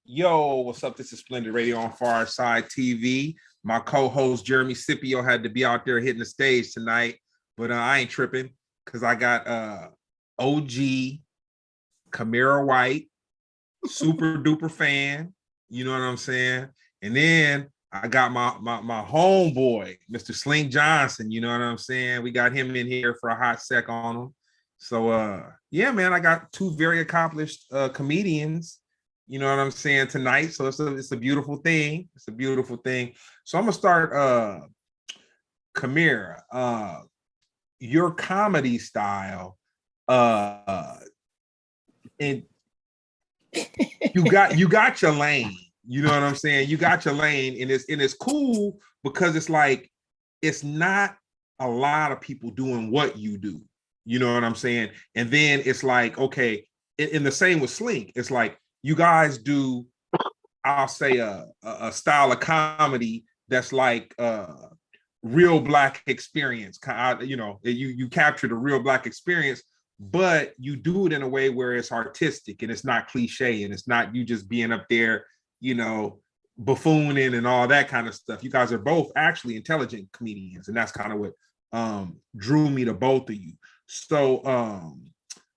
Yo, what's up? This is Splendid Radio on Pharcyde TV. My co-host Jeremy Scipio had to be out there hitting the stage tonight, but I ain't tripping because I got OG Kamira White, super duper fan. You know what I'm saying? And then I got my homeboy, Mr. Slink Johnson. You know what I'm saying? We got him in here for a hot sec on him. So yeah, man, I got two very accomplished comedians. You know what I'm saying tonight. So it's a beautiful thing. It's a beautiful thing. So I'm gonna start Kamira, your comedy style, and you got your lane. You know what I'm saying? You got your lane, and it's cool because it's like it's not a lot of people doing what you do. You know what I'm saying? And then it's like, okay, in the same with Slink, it's like you guys do, I'll say a style of comedy that's like real Black experience. You know, you capture the real Black experience, but you do it in a way where it's artistic and it's not cliche and it's not you just being up there, you know, buffooning and all that kind of stuff. You guys are both actually intelligent comedians, and that's kind of what drew me to both of you. So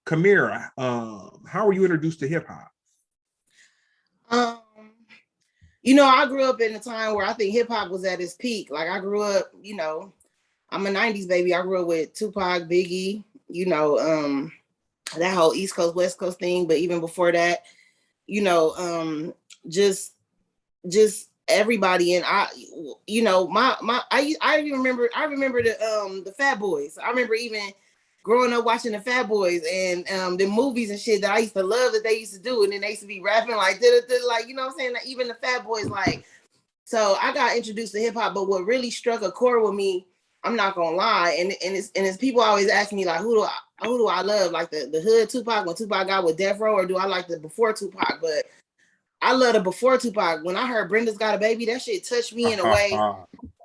Kamira, how were you introduced to hip hop? I grew up in a time where I think hip hop was at its peak. Like I grew up, I'm a 90s baby. I grew up with Tupac, Biggie, that whole East Coast, West Coast thing. But even before that, just everybody. And I remember the Fat Boys. I remember even growing up watching the Fat Boys and the movies and shit that I used to love that they used to do, and then they used to be rapping like like, you know what I'm saying? Like, even the Fat Boys, like, so I got introduced to hip hop. But what really struck a chord with me, I'm not gonna lie, and it's people always ask me like, who do I love? Like the hood Tupac when Tupac got with Death Row, or do I like the before Tupac? But I love the before Tupac. When I heard Brenda's Got a Baby, that shit touched me in a way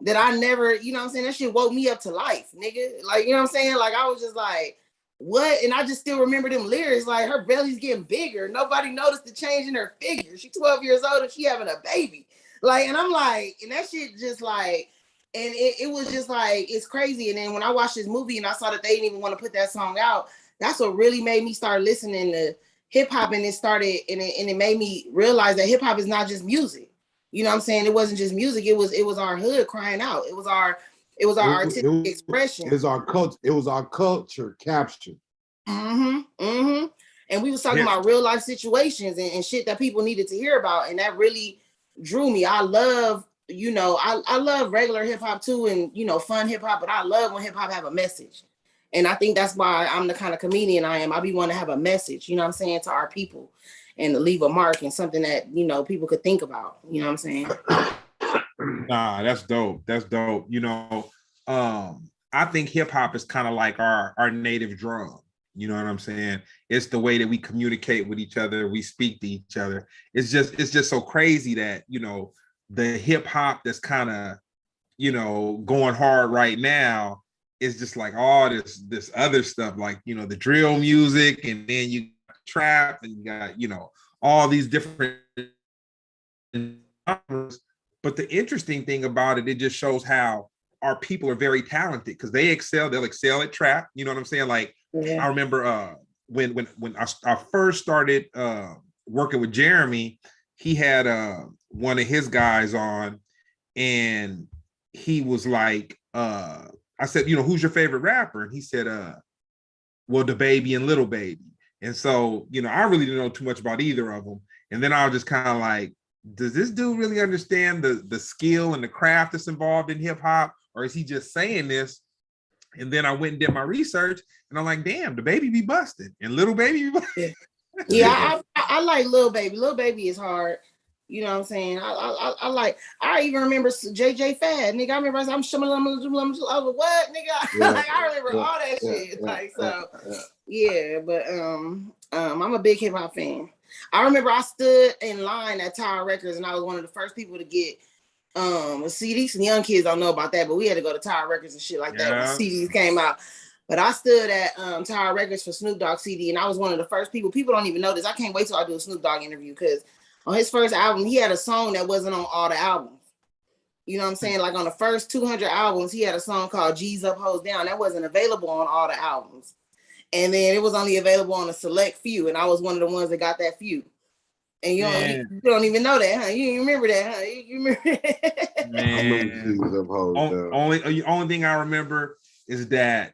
that I never, you know what I'm saying? That shit woke me up to life, nigga. Like, you know what I'm saying? Like, I was just like, what? And I just still remember them lyrics. Like, her belly's getting bigger. Nobody noticed the change in her figure. She's 12 years old and she having a baby. Like, and I'm like, and that shit just like, and it was just like, it's crazy. And then when I watched this movie and I saw that they didn't even want to put that song out, that's what really made me start listening to hip hop. And it made me realize that hip hop is not just music. You know what I'm saying? It wasn't just music. It was our hood crying out. It was our artistic expression. It was our culture. It was our culture captured. And we was talking about real life situations and shit that people needed to hear about, and that really drew me. I love, I love regular hip hop too, and fun hip hop, but I love when hip hop have a message. And I think that's why I'm the kind of comedian I am. I be wanting to have a message, you know what I'm saying, to our people, and to leave a mark and something that, people could think about. You know what I'm saying? Nah, that's dope. That's dope. I think hip hop is kind of like our native drum. You know what I'm saying? It's the way that we communicate with each other. We speak to each other. It's just so crazy that, the hip hop that's kind of, going hard right now is just like all this other stuff, like, the drill music, and then you got trap, and you got, all these different genres. But the interesting thing about it just shows how our people are very talented because they'll excel at trap. You know what I'm saying? Like, yeah. I remember when I first started working with Jeremy, he had one of his guys on, and he was like, I said, who's your favorite rapper? And he said, well, the Baby and Little Baby. And so, I really didn't know too much about either of them. And then I was just kind of like, does this dude really understand the skill and the craft that's involved in hip hop? Or is he just saying this? And then I went and did my research, and I'm like, damn, the Baby be busted and Little Baby be busted. Yeah, I like Lil Baby. Lil Baby is hard. You know what I'm saying? I even remember JJ Fad, nigga. I remember I'm what, nigga? Yeah, like, I remember all that shit. But I'm a big hip hop fan. I remember I stood in line at Tower Records, and I was one of the first people to get CDs. And young kids don't know about that, but we had to go to Tower Records and shit like that when CDs came out. But I stood at Tower Records for Snoop Dogg CD, and I was one of the first people. People don't even know this. I can't wait till I do a Snoop Dogg interview because On his first album, he had a song that wasn't on all the albums. You know what I'm saying? Like on the first 200 albums, he had a song called G's Up, Hoes Down. That wasn't available on all the albums. And then it was only available on a select few. And I was one of the ones that got that few. And you don't even know that, huh? You remember that, huh? You remember that? Man. Only thing I remember is that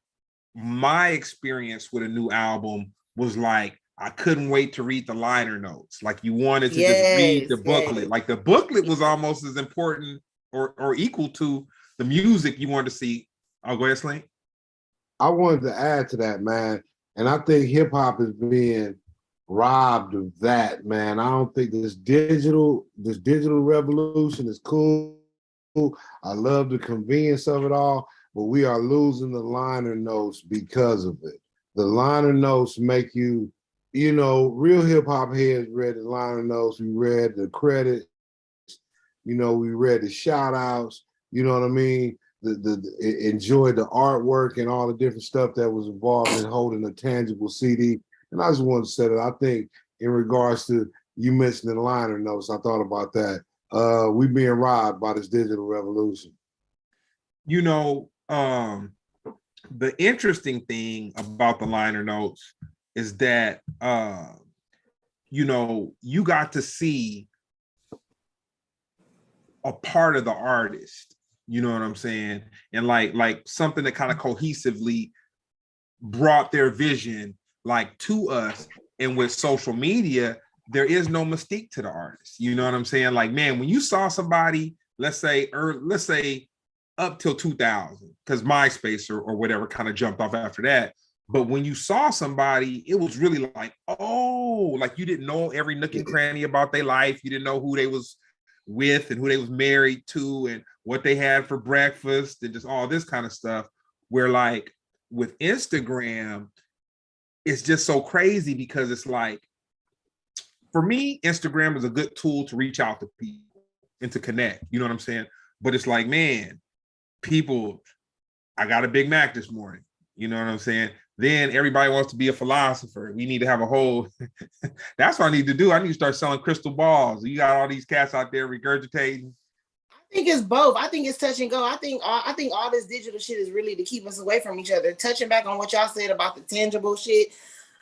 my experience with a new album was like, I couldn't wait to read the liner notes. Like you wanted to just read the booklet. Yes. Like the booklet was almost as important or equal to the music you wanted to see. I'll go ahead, Slink. I wanted to add to that, man. And I think hip hop is being robbed of that, man. I don't think this digital revolution is cool. I love the convenience of it all, but we are losing the liner notes because of it. The liner notes make you, you know, real hip hop heads read the liner notes. We read the credits. You know, we read the shout outs. You know what I mean? Enjoyed the artwork and all the different stuff that was involved in holding a tangible CD. And I just wanted to say that I think in regards to you mentioning the liner notes, I thought about that. We being robbed by this digital revolution. You know, the interesting thing about the liner notes is that, you know, you got to see a part of the artist, you know what I'm saying? And like something that kind of cohesively brought their vision like to us. And with social media, there is no mystique to the artist. You know what I'm saying? Like, man, when you saw somebody, let's say up till 2000, because MySpace or whatever kind of jumped off after that. But when you saw somebody, it was really like, oh, like you didn't know every nook and cranny about their life. You didn't know who they was with and who they was married to and what they had for breakfast and just all this kind of stuff. Where like with Instagram, it's just so crazy because it's like, for me, Instagram is a good tool to reach out to people and to connect. You know what I'm saying? But it's like, man, people, I got a Big Mac this morning. You know what I'm saying? Then everybody wants to be a philosopher. We need to have a whole, that's what I need to do. I need to start selling crystal balls. You got all these cats out there regurgitating. I think it's both. I think it's touch and go. I think all this digital shit is really to keep us away from each other. Touching back on what y'all said about the tangible shit,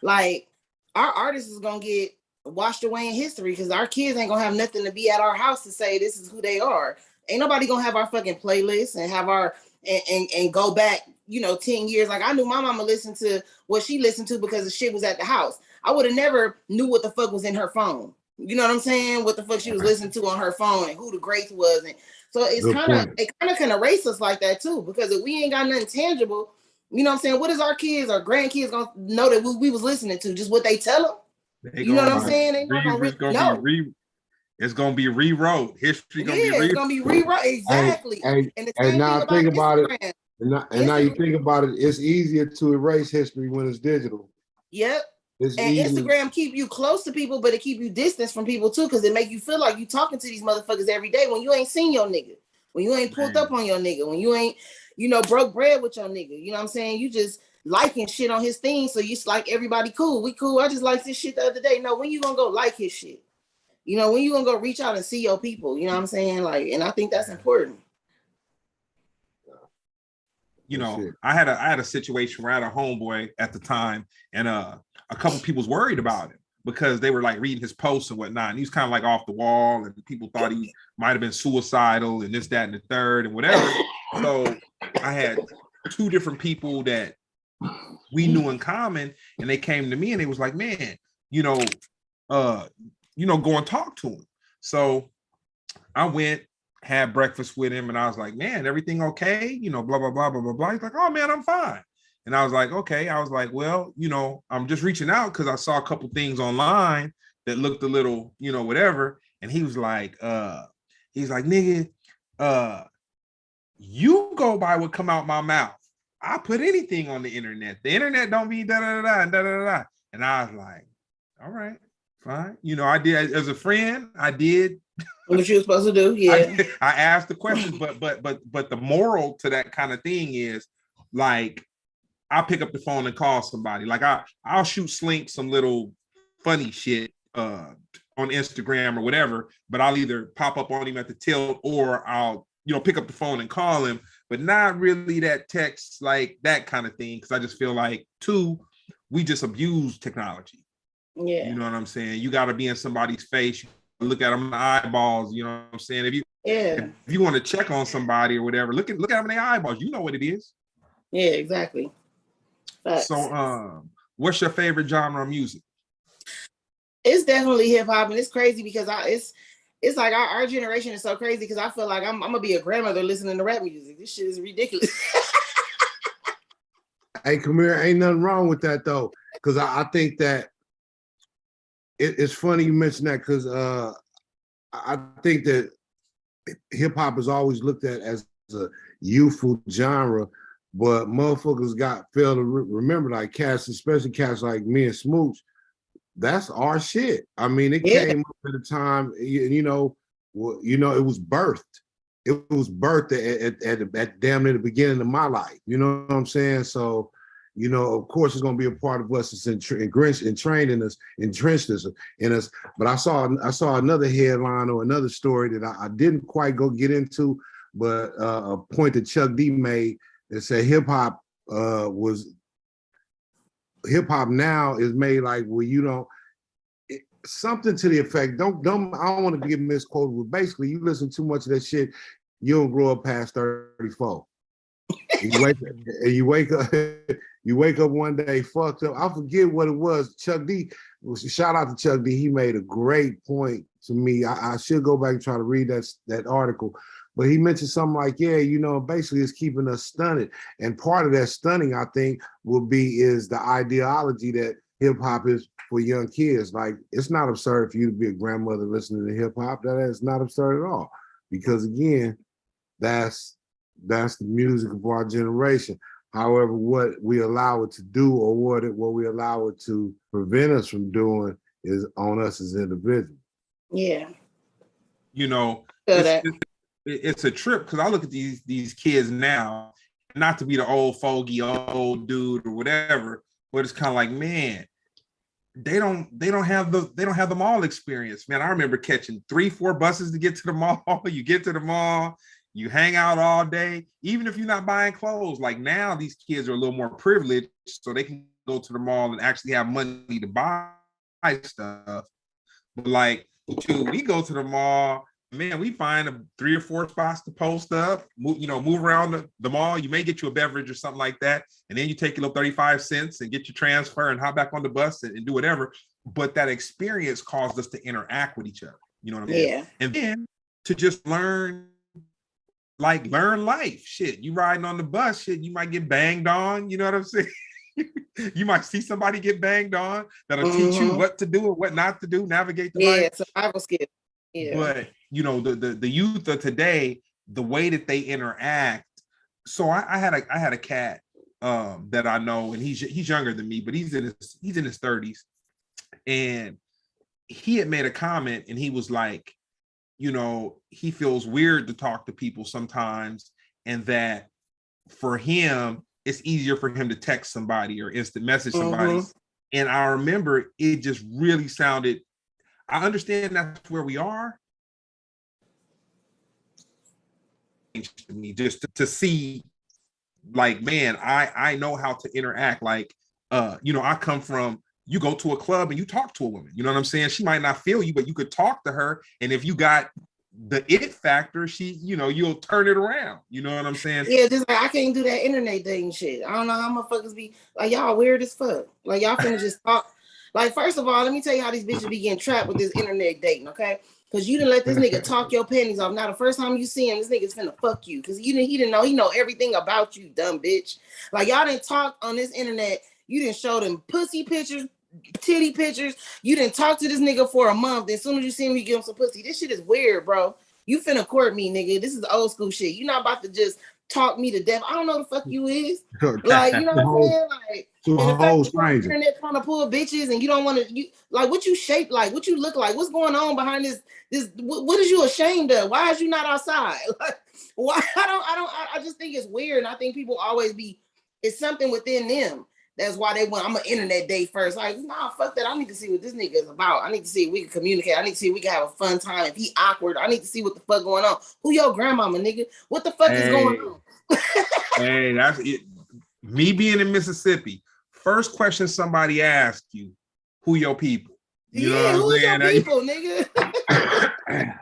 like our artists is gonna get washed away in history because our kids ain't gonna have nothing to be at our house to say this is who they are. Ain't nobody gonna have our fucking playlist and have our and go back, you know, 10 years. Like I knew my mama listened to what she listened to because the shit was at the house. I would have never knew what the fuck was in her phone. You know what I'm saying? What the fuck she was listening to on her phone and who the greats was. And so it's kind of can erase us like that too, because if we ain't got nothing tangible, you know what I'm saying? What is our kids or grandkids gonna know that we was listening to? Just what they tell them? You know what I'm saying? They not gonna know. It's gonna be rewrote. History gonna be it's gonna be rewrote. Exactly. And now think about it. And now you think about it, it's easier to erase history when it's digital. Yep. Instagram keep you close to people, but it keep you distance from people too, because it make you feel like you talking to these motherfuckers every day when you ain't seen your nigga, when you ain't pulled up on your nigga, when you ain't, you know, broke bread with your nigga. You know what I'm saying? You just liking shit on his thing, so you like everybody cool. We cool. I just liked this shit the other day. No, when you gonna go like his shit? You know, when you gonna go reach out and see your people? You know what I'm saying? Like, and I think that's important. You know, I had a situation where I had a homeboy at the time, and a couple people was worried about him because they were like reading his posts and whatnot, and he was kind of like off the wall, and people thought he might have been suicidal and this, that, and the third, and whatever. So I had two different people that we knew in common, and they came to me and they was like, man, go and talk to him. So I went, had breakfast with him, and I was like, man, everything okay? You know, blah, blah, blah, blah, blah, blah. He's like, oh man, I'm fine. And I was like, okay. I was like, well, you know, I'm just reaching out because I saw a couple things online that looked a little, you know, whatever. And he was like, nigga, you go by what come out my mouth. I put anything on the internet. The internet don't be da da da da da da. And I was like, all right, fine. You know, I did as a friend. I did what you were supposed to do. Yeah, I asked the questions, but the moral to that kind of thing is like, I'll pick up the phone and call somebody. Like I'll shoot Slink some little funny shit on Instagram or whatever, but I'll either pop up on him at the tilt or I'll, pick up the phone and call him, but not really that text, like that kind of thing. Cause I just feel like we just abuse technology. Yeah. You know what I'm saying? You got to be in somebody's face, look at them in the eyeballs. You know what I'm saying? If you want to check on somebody or whatever, look at them in the eyeballs. You know what it is. Yeah, exactly. Facts. So, what's your favorite genre of music? It's definitely hip hop, and it's crazy because it's like our generation is so crazy because I feel like I'm gonna be a grandmother listening to rap music. This shit is ridiculous. Hey, Kamira, ain't nothing wrong with that though, because I think that it's funny you mentioned that because I think that hip hop is always looked at as a youthful genre, but motherfuckers fail to remember, like cats, especially cats like me and Smooch. That's our shit. I mean, it came up at a time, it was birthed. It was birthed at damn near the beginning of my life. You know what I'm saying? So, of course, it's going to be a part of us. It's entrenched in us. But I saw another headline or another story that I didn't quite go get into, but a point that Chuck D made that said hip hop now is made like, well, something to the effect. I don't want to get misquoted, but basically, you listen too much of that shit, you don't grow up past 34. You wake up one day fucked up. I forget what it was. Chuck D, shout out to Chuck D. He made a great point to me. I should go back and try to read that article. But he mentioned something like, basically it's keeping us stunted. And part of that stunning, I think, is the ideology that hip hop is for young kids. Like, it's not absurd for you to be a grandmother listening to hip hop. That is not absurd at all. Because again, that's the music of our generation. However, what we allow it to do or what we allow it to prevent us from doing is on us as individuals. Yeah. It's a trip because I look at these kids now, not to be the old fogey old dude or whatever, but it's kind of like, man, they don't have the mall experience. Man, I remember catching 3-4 buses to get to the mall. You get to the mall, you hang out all day, even if you're not buying clothes. Like now, these kids are a little more privileged, so they can go to the mall and actually have money to buy stuff. But like, we go to the mall. Man, we find 3 or 4 spots to post up, move around the mall. You may get you a beverage or something like that. And then you take your little 35 cents and get your transfer and hop back on the bus and do whatever. But that experience caused us to interact with each other. You know what I mean? Yeah. And then to just learn life. Shit, you riding on the bus, shit, you might get banged on. You know what I'm saying? You might see somebody get banged on that'll teach you what to do or what not to do, navigate the life. Yeah, survival skill. Yeah. But the youth of today, the way that they interact. So I had a cat that I know, and he's younger than me, but he's in his 30s, and he had made a comment, and he was like, he feels weird to talk to people sometimes, and that for him it's easier for him to text somebody or instant message somebody. And I remember it just really sounded. I understand that's where we are. To me, just to see, like, man, I know how to interact. Like, I come from, you go to a club and you talk to a woman. You know what I'm saying? She might not feel you, but you could talk to her. And if you got the it factor, you'll turn it around. You know what I'm saying? Yeah, just like I can't do that internet dating shit. I don't know how motherfuckers be like, y'all weird as fuck. Like, y'all finna just talk. Like, first of all, let me tell you how these bitches be getting trapped with this internet dating, okay? Because you didn't let this nigga talk your panties off. Now, the first time you see him, this nigga's finna fuck you. Because he didn't know. He know everything about you, dumb bitch. Like, y'all didn't talk on this internet. You didn't show them pussy pictures, titty pictures. You didn't talk to this nigga for a month. As soon as you see him, you give him some pussy. This shit is weird, bro. You finna court me, nigga. This is old school shit. You're not about to just talk me to death. I don't know the fuck you is. Like, you know what I'm saying? Like, to a whole stranger. Internet trying to pull bitches, and you don't want to. You like what you shape like, what you look like, what's going on behind this. What is you ashamed of? Why is you not outside? Like, why? I just think it's weird, and I think people always be. It's something within them That's why they went, I'm an internet date first. Like, nah, fuck that. I need to see what this nigga is about. I need to see if we can communicate. I need to see if we can have a fun time. If he awkward, I need to see what the fuck going on. Who your grandmama, nigga? What the fuck is going on? Hey, that's it. Me being in Mississippi, first question somebody asked you, who your people? You know what I'm who's saying? Your people, nigga?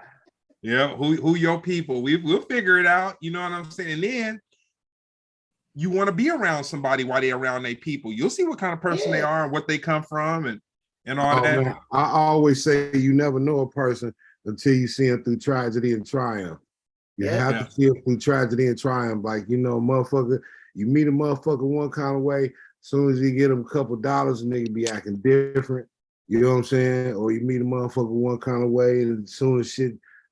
Yeah, who your people? We'll figure it out. You know what I'm saying? And then you want to be around somebody while they're around their people. You'll see what kind of person they are and what they come from and all that. Man, I always say you never know a person until you see them through tragedy and triumph. You have to see them through tragedy and triumph. Like, you know, motherfucker, you meet a motherfucker one kind of way, as soon as you get them a couple dollars, and they be acting different. You know what I'm saying? Or you meet a motherfucker one kind of way, and as soon as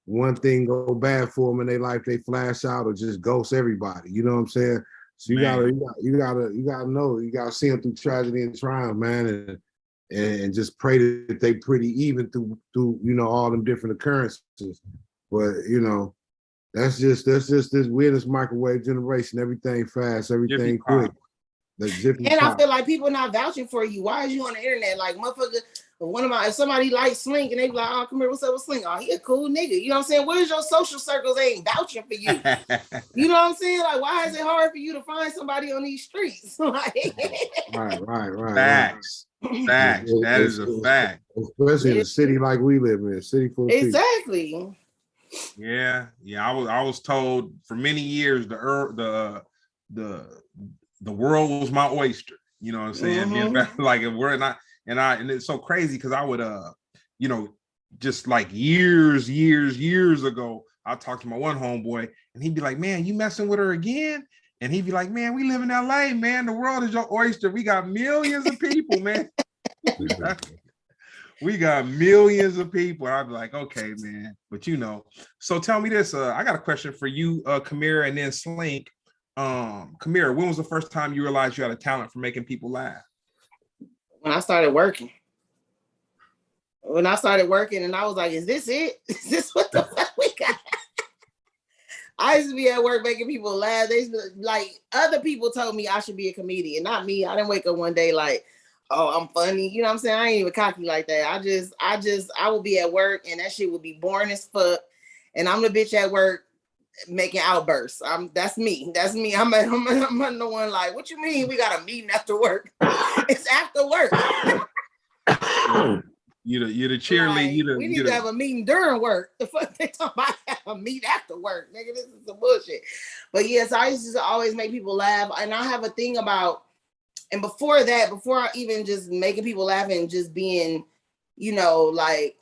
one thing go bad for them in their life, they flash out or just ghost everybody. You know what I'm saying? So you gotta know, you gotta see them through tragedy and triumph, man, and just pray that they pretty even through you know all them different occurrences. But you know, that's just this weirdest microwave generation. Everything fast, everything quick. And I feel like people not vouching for you. Why is you on the internet? Like, motherfucker, if somebody likes Slink and they be like, oh, Kamira, what's up with Slink? Oh, he a cool nigga. You know what I'm saying? Where's your social circles? They ain't vouching for you. You know what I'm saying? Like, why is it hard for you to find somebody on these streets? Like, right. Facts. That is a fact. Especially in a city like we live in, a city full of exactly. people. Yeah. I was told for many years the world was my oyster. You know what I'm saying? Mm-hmm. Like if we're not, and it's so crazy because I would you know, just like years ago, I talked to my one homeboy and he'd be like, man, you messing with her again? And he'd be like, man, we live in LA, man. The world is your oyster. We got millions of people, man. We got millions of people. And I'd be like, okay, man. But you know, so tell me this. I got a question for you, Kamira, and then Slink. Kamira, when was the first time you realized you had a talent for making people laugh? When I started working. And I was like, is this it? Is this what the fuck we got? I used to be at work making people laugh. They used to, like, other people told me I should be a comedian, not me. I didn't wake up one day like, oh, I'm funny. You know what I'm saying? I ain't even cocky like that. I would be at work and that shit would be boring as fuck. And I'm the bitch at work making outbursts. That's me. I'm the one like, what you mean we got a meeting after work? It's after work. You're the cheerleader. Like, we need to have a meeting during work. The fuck they talking about have a meet after work, nigga? This is some bullshit. But yes, I used to always make people laugh, and I have a thing about. And before I even just making people laugh and just being, you know, like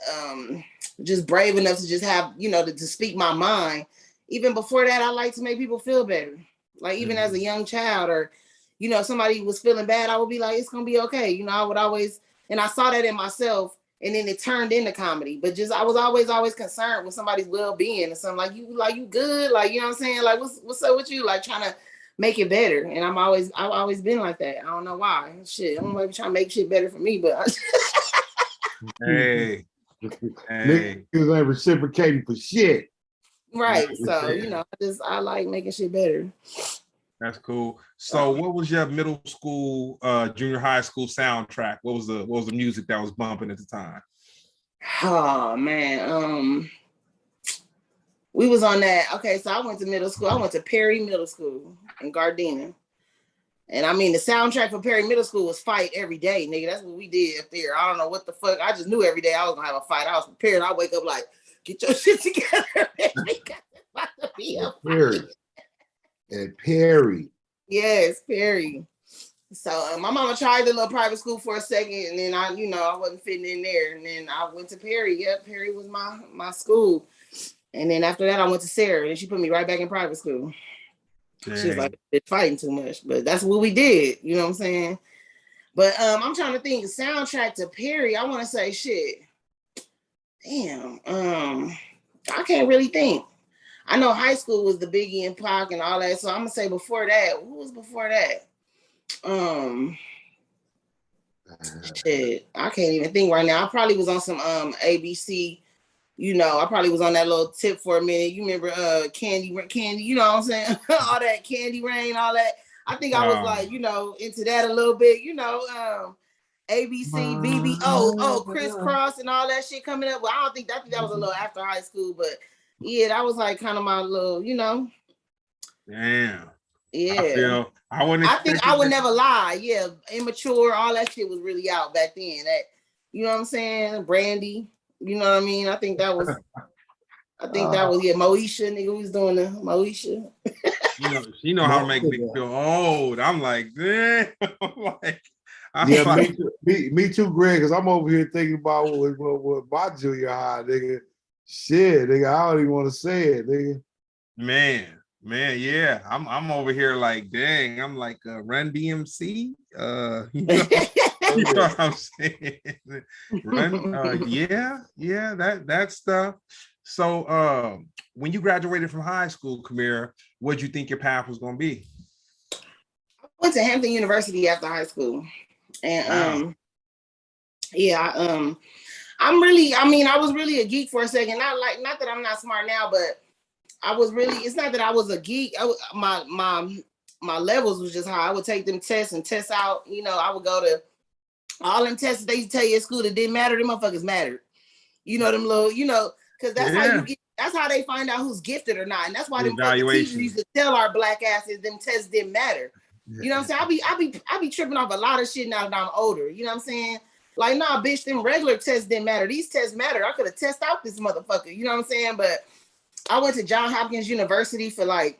just brave enough to just have, you know, to speak my mind. Even before that, I like to make people feel better. Like even as a young child, or, you know, if somebody was feeling bad, I would be like, it's gonna be okay. You know, I would always, and I saw that in myself. And then it turned into comedy, but just I was always concerned with somebody's well-being and something like you good, like, you know what I'm saying, like what's up with you, like trying to make it better. And I've always been like that. I don't know why. Shit, I'm maybe trying to make shit better for me, but hey, niggas ain't reciprocating for shit, right? So you know, I like making shit better. That's cool. So what was your middle school, junior high school soundtrack? What was the music that was bumping at the time? Oh man. We was on that. Okay, so I went to middle school. I went to Perry Middle School in Gardena. And I mean the soundtrack for Perry Middle School was fight every day, nigga. That's what we did up there. I don't know what the fuck. I just knew every day I was gonna have a fight. I was prepared. I wake up like, get your shit together. We got about to be a fight. At Perry. Yes, Perry. So my mama tried the little private school for a second, and then I wasn't fitting in there. And then I went to Perry. Yep, Perry was my school. And then after that, I went to Sarah, and she put me right back in private school. Dang. She was like, it's fighting too much, but that's what we did. You know what I'm saying? But I'm trying to think. Soundtrack to Perry. I want to say shit. Damn. I can't really think. I know high school was the Biggie and Pac and all that, so I'm gonna say before that. Who was before that? Shit, I can't even think right now. I probably was on some ABC. You know, I probably was on that little tip for a minute. You remember Candy? You know what I'm saying? All that Candy Rain, all that. I think I was like, into that a little bit, ABC, BBO, crisscross and all that shit coming up. Well, I think that was a little after high school, but yeah, that was like kind of my little, Damn. Yeah. I think I would never lie. Yeah, immature, all that shit was really out back then. That, you know what I'm saying? Brandy, you know what I mean? I think that was Moesha, nigga was doing the Moesha. She know how to make me feel old. I'm like, damn. Me too, Greg, because I'm over here thinking about what my junior high, nigga. Shit, nigga, I don't even want to say it, nigga. Man, yeah. I'm over here like, dang, I'm like Run DMC. You know what I'm saying? Yeah, that stuff. So when you graduated from high school, Kamira, what'd you think your path was gonna be? I went to Hampton University after high school. And I was really a geek for a second. Not that I'm not smart now, but I was really, it's not that I was a geek. My levels was just high. I would take them tests and test out, I would go to all them tests they used to tell you at school that didn't matter, them motherfuckers mattered. Them little, because that's how you get, that's how they find out who's gifted or not. And that's why them fucking teachers used to tell our black asses them tests didn't matter. You know what I'm saying? I be tripping off a lot of shit now that I'm older. You know what I'm saying? Like, nah, bitch, them regular tests didn't matter. These tests matter. I could have tested out this motherfucker. You know what I'm saying? But I went to Johns Hopkins University for like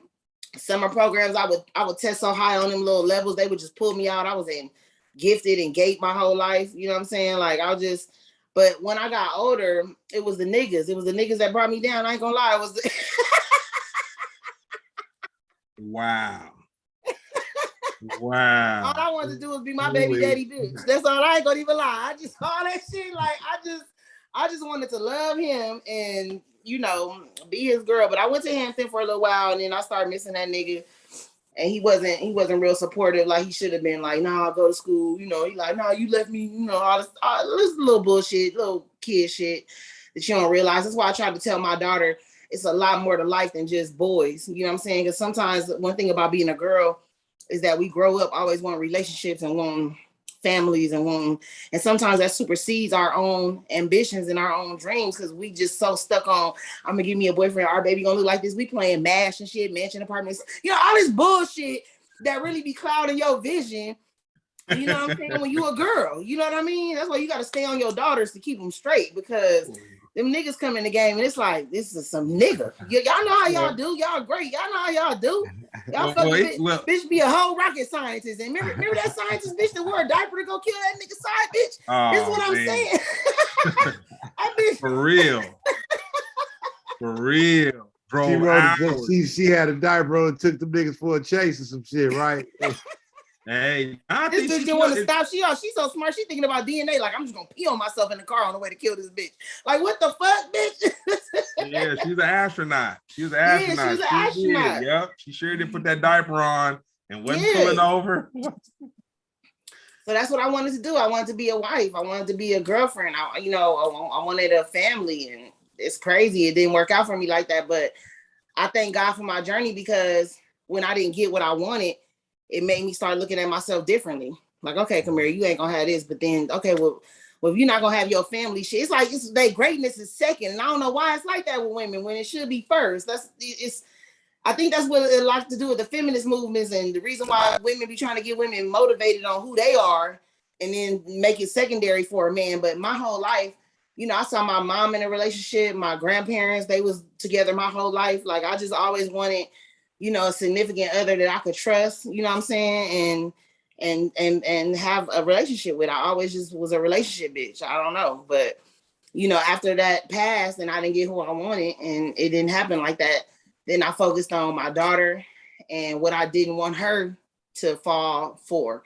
summer programs. I would test so high on them little levels, they would just pull me out. I was in gifted and gate my whole life. You know what I'm saying? Like but when I got older, it was the niggas. It was the niggas that brought me down. I ain't gonna lie. It was Wow. All I wanted to do was be my baby daddy bitch. That's all. I ain't gonna even lie. All that shit. Like I just wanted to love him and be his girl. But I went to Hampton for a little while and then I started missing that nigga. And he wasn't real supportive like he should have been. Like, nah, I'll go to school. He like, nah, you left me. All this little bullshit, little kid shit that you don't realize. That's why I tried to tell my daughter it's a lot more to life than just boys. You know what I'm saying? Because sometimes one thing about being a girl is that we grow up always wanting relationships and wanting families and sometimes that supersedes our own ambitions and our own dreams because we just so stuck on, I'm gonna give me a boyfriend, our baby gonna look like this. We playing MASH and shit, mansion apartments, all this bullshit that really be clouding your vision. You know what I'm saying? When you a girl, you know what I mean? That's why you gotta stay on your daughters to keep them straight because them niggas come in the game and it's like, this is some nigga. Y'all know how y'all do. Y'all great. Y'all know how y'all do. Y'all bitch be a whole rocket scientist. And remember that scientist bitch that wore a diaper to go kill that nigga side bitch? This is what I'm saying. For real. For real. Bro, she had a diaper and took the niggas for a chase or some shit, right? Hey, this bitch didn't want to stop. She's so smart. She's thinking about DNA. Like, I'm just gonna pee on myself in the car on the way to kill this bitch. Like, what the fuck, bitch? Yeah, she's an astronaut. She was an astronaut. Yeah, she was an astronaut. Yep, she sure did put that diaper on and wasn't pulling over. So that's what I wanted to do. I wanted to be a wife. I wanted to be a girlfriend. I wanted a family, and it's crazy. It didn't work out for me like that, but I thank God for my journey because when I didn't get what I wanted, it made me start looking at myself differently. Like, okay, Kamira, you ain't gonna have this, but then, okay, well, if you're not gonna have your family shit, it's like their greatness is second. And I don't know why it's like that with women when it should be first. I think that's what it has to do with the feminist movements and the reason why women be trying to get women motivated on who they are and then make it secondary for a man. But my whole life, I saw my mom in a relationship, my grandparents, they was together my whole life. Like I just always wanted, a significant other that I could trust, you know what I'm saying? And have a relationship with. I always just was a relationship bitch. I don't know. But, after that passed and I didn't get who I wanted and it didn't happen like that, then I focused on my daughter and what I didn't want her to fall for.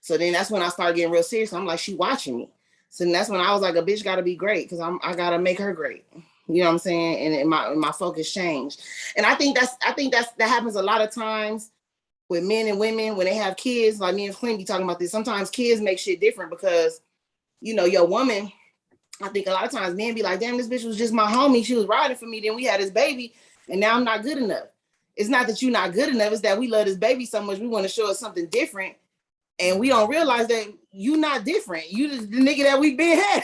So then that's when I started getting real serious. I'm like, she watching me. So then that's when I was like, a bitch gotta be great because I gotta make her great. You know what I'm saying? And my focus changed. And I think that happens a lot of times with men and women when they have kids. Like me and Clint be talking about this. Sometimes kids make shit different because, your woman, I think a lot of times men be like, damn, this bitch was just my homie. She was riding for me. Then we had this baby and now I'm not good enough. it's not that you're not good enough, it's that we love this baby so much, we want to show us something different. And we don't realize that you not different. You just the nigga that we been had.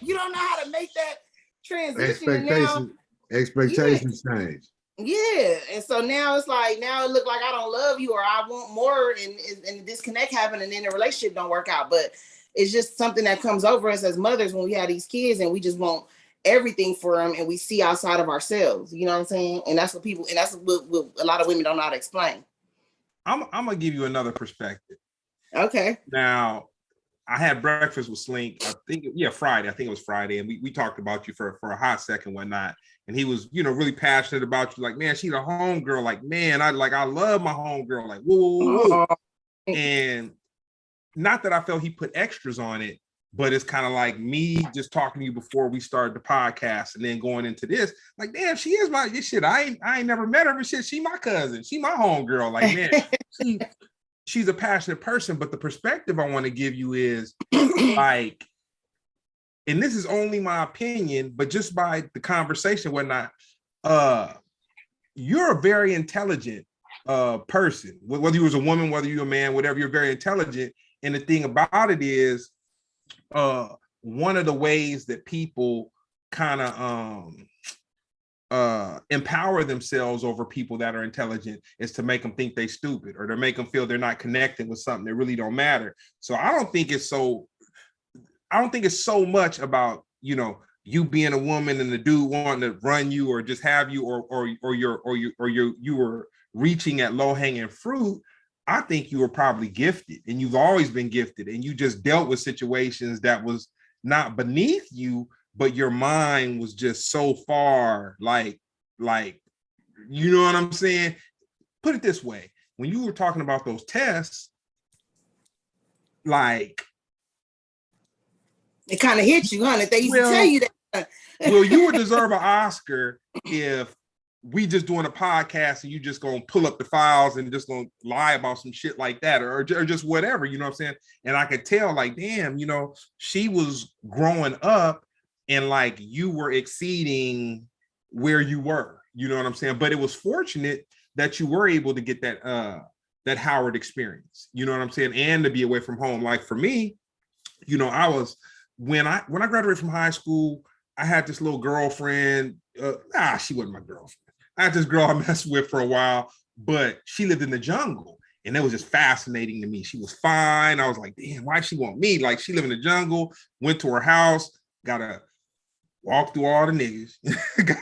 You don't know how to make that transition. Expectations change. Yeah. And so now it's like, now it look like I don't love you or I want more, and disconnect happen, and then the relationship don't work out. But it's just something that comes over us as mothers when we have these kids and we just want everything for them and we see outside of ourselves. You know what I'm saying? And that's what people, and that's what a lot of women don't know how to explain. I'm gonna give you another perspective. Okay. Now, I had breakfast with Slink, Friday. I think it was Friday. And we talked about you for a hot second, whatnot. And he was, really passionate about you. Like, man, she's a homegirl. Like, man, I love my homegirl. Like, whoa. And not that I felt he put extras on it, but it's kind of like me just talking to you before we started the podcast and then going into this. Like, damn, she is my shit. I ain't never met her, but shit, she my cousin. She my homegirl. Like, man, she's a passionate person, but the perspective I want to give you is like, and this is only my opinion, but just by the conversation, whatnot, you're a very intelligent person. Whether you was a woman, whether you're a man, whatever, you're very intelligent. And the thing about it is, one of the ways that people kind of empower themselves over people that are intelligent is to make them think they stupid, or to make them feel they're not connecting with something that really don't matter. So I don't think it's so much about, you being a woman and the dude wanting to run you or just have you, or you were reaching at low-hanging fruit. I think you were probably gifted, and you've always been gifted, and you just dealt with situations that was not beneath you, but your mind was just so far, like, you know what I'm saying? Put it this way. When you were talking about those tests, like, it kind of hit you, huh? They used to tell you that. Well, you would deserve an Oscar if we just doing a podcast and you just gonna pull up the files and just gonna lie about some shit like that, or just whatever, you know what I'm saying? And I could tell, like, damn, she was growing up and like you were exceeding where you were, you know what I'm saying? But it was fortunate that you were able to get that Howard experience, you know what I'm saying? And to be away from home. Like for me, I was, when I graduated from high school, I had this little girlfriend. She wasn't my girlfriend. I had this girl I messed with for a while, but she lived in the jungle. And it was just fascinating to me. She was fine. I was like, damn, why she want me? Like, she lived in the jungle, went to her house, gotta walk through all the niggas.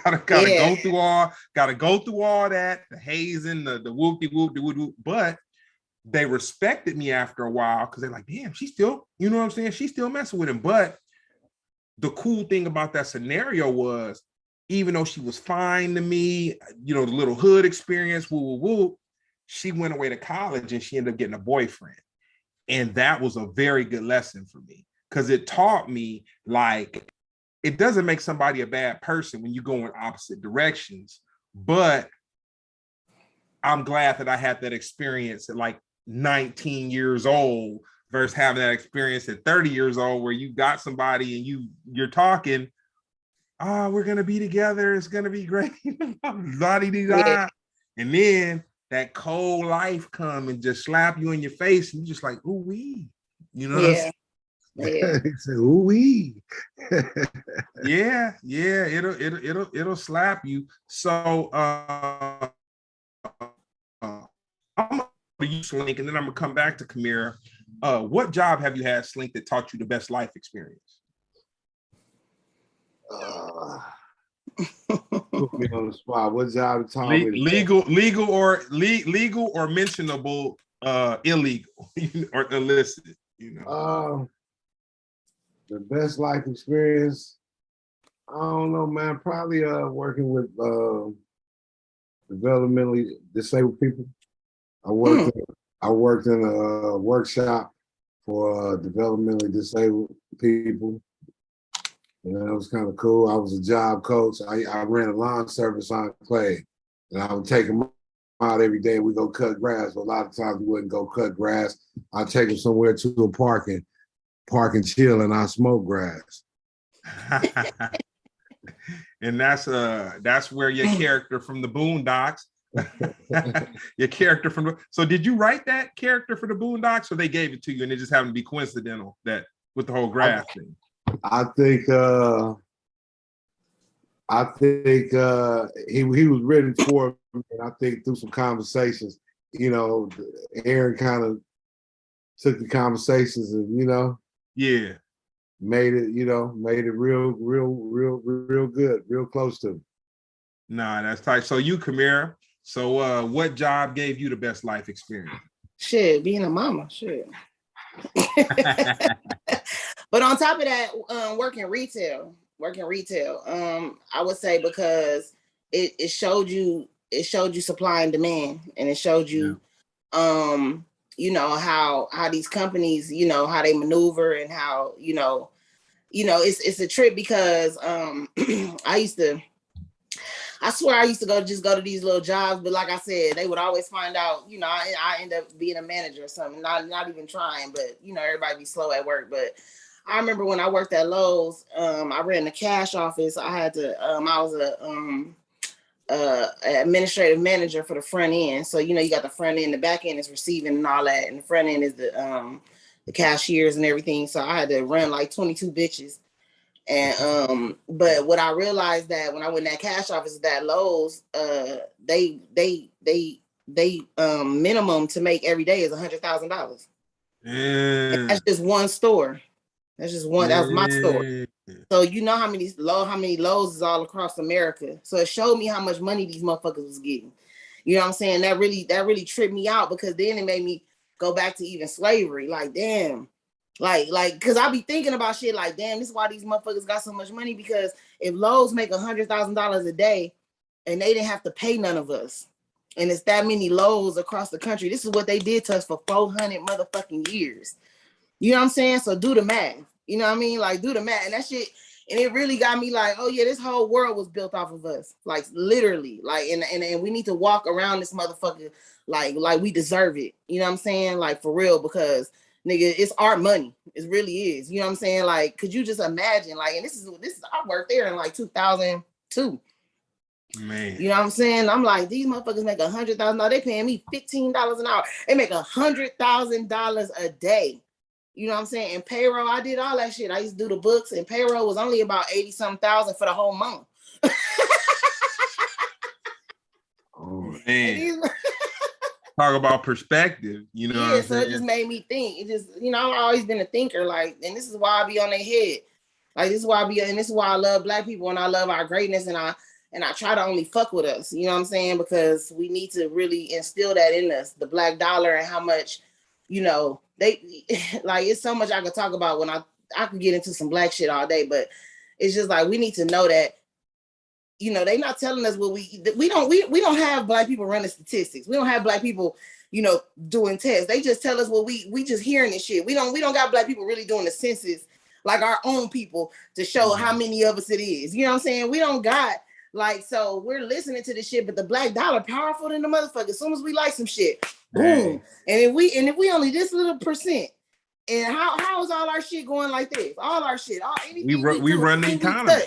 gotta go through all that, the hazing, the whoop-de-whoop. But they respected me after a while because they're like, damn, she's still, you know what I'm saying? She's still messing with him. But the cool thing about that scenario was, even though she was fine to me, the little hood experience, she went away to college and she ended up getting a boyfriend. And that was a very good lesson for me, because it taught me, like, it doesn't make somebody a bad person when you go in opposite directions. But I'm glad that I had that experience at like 19 years old versus having that experience at 30 years old, where you got somebody and you're talking, we're gonna be together, it's gonna be great. La-di-di-da. And then that cold life come and just slap you in your face, and you're just like, ooh wee, Yeah. Ooh wee. yeah, it'll slap you. So I'm gonna use Slink, and then I'm gonna come back to Kamira. What job have you had, Slink, that taught you the best life experience? Put me on the spot. What job taught me? Legal or mentionable, illegal or illicit, The best life experience, I don't know, man. Probably working with developmentally disabled people. I worked in a workshop for developmentally disabled people. And that was kind of cool. I was a job coach. I ran a lawn service on Clay, and I would take them out every day. We go cut grass, but a lot of times we wouldn't go cut grass. I'd take them somewhere to a park and chill, and I smoke grass. And that's where your character from the Boondocks, Your character from the. So did you write that character for the Boondocks, or they gave it to you and it just happened to be coincidental that with the whole grass thing? I think he was written for me, and I think through some conversations, Aaron kind of took the conversations and Yeah. made it real good, real close to me. Nah, that's tight. So you, Kamira, so what job gave you the best life experience? Shit, being a mama, shit. But on top of that, working retail, I would say because it showed you supply and demand, and it showed you how these companies, how they maneuver, and how it's a trip because I swear I used to go to these little jobs, but like I said, they would always find out, I end up being a manager or something, not even trying, but everybody be slow at work. But I remember when I worked at Lowe's, I ran the cash office. I had to, I was a administrative manager for the front end. So, you got the front end, the back end is receiving and all that. And the front end is the cashiers and everything. So I had to run like 22 bitches. And but what I realized that when I went in that cash office at that Lowe's, they minimum to make every day is $100,000. That's just one store. That's just one. That was my store. So you know how many Lowe's is all across America. So it showed me how much money these motherfuckers was getting. You know what I'm saying? That really tripped me out, because then it made me go back to even slavery. Like, damn. Like, because I be thinking about shit like, damn, this is why these motherfuckers got so much money, because if Lowe's make $100,000 a day and they didn't have to pay none of us, and it's that many Lowe's across the country, this is what they did to us for 400 motherfucking years. You know what I'm saying? So do the math. You know what I mean? Like, do the math. And that shit, and it really got me like, oh yeah, this whole world was built off of us. Like, literally. Like, and we need to walk around this motherfucker like we deserve it. You know what I'm saying? Like, for real, because nigga, it's our money. It really is. You know what I'm saying? Like, could you just imagine? Like, and this is I worked there in like 2002. Man, you know what I'm saying? I'm like, these motherfuckers make $100,000. They paying me $15 an hour. They make $100,000 a day. You know what I'm saying? And payroll, I did all that shit. I used to do the books, and payroll was only about 80-something thousand for the whole month. Oh man. Talk about perspective, you know. Yeah, so it just made me think. It just, I've always been a thinker, like, and this is why I be on their head. Like, this is why I love Black people, and I love our greatness, and I try to only fuck with us. You know what I'm saying? Because we need to really instill that in us, the Black dollar, and how much, they like, it's so much I could talk about when I could get into some Black shit all day, but it's just like, we need to know that, they not telling us what we don't have Black people running statistics. We don't have Black people, doing tests. They just tell us what we just hearing this shit. We don't got Black people really doing the census, like our own people, to show how many of us it is. You know what I'm saying? We don't got, like, so we're listening to this shit, but the Black dollar powerful than the motherfucker. As soon as we like some shit, boom. And if we only this little percent, and how is all our shit going like this? All our shit, anything we run the economy.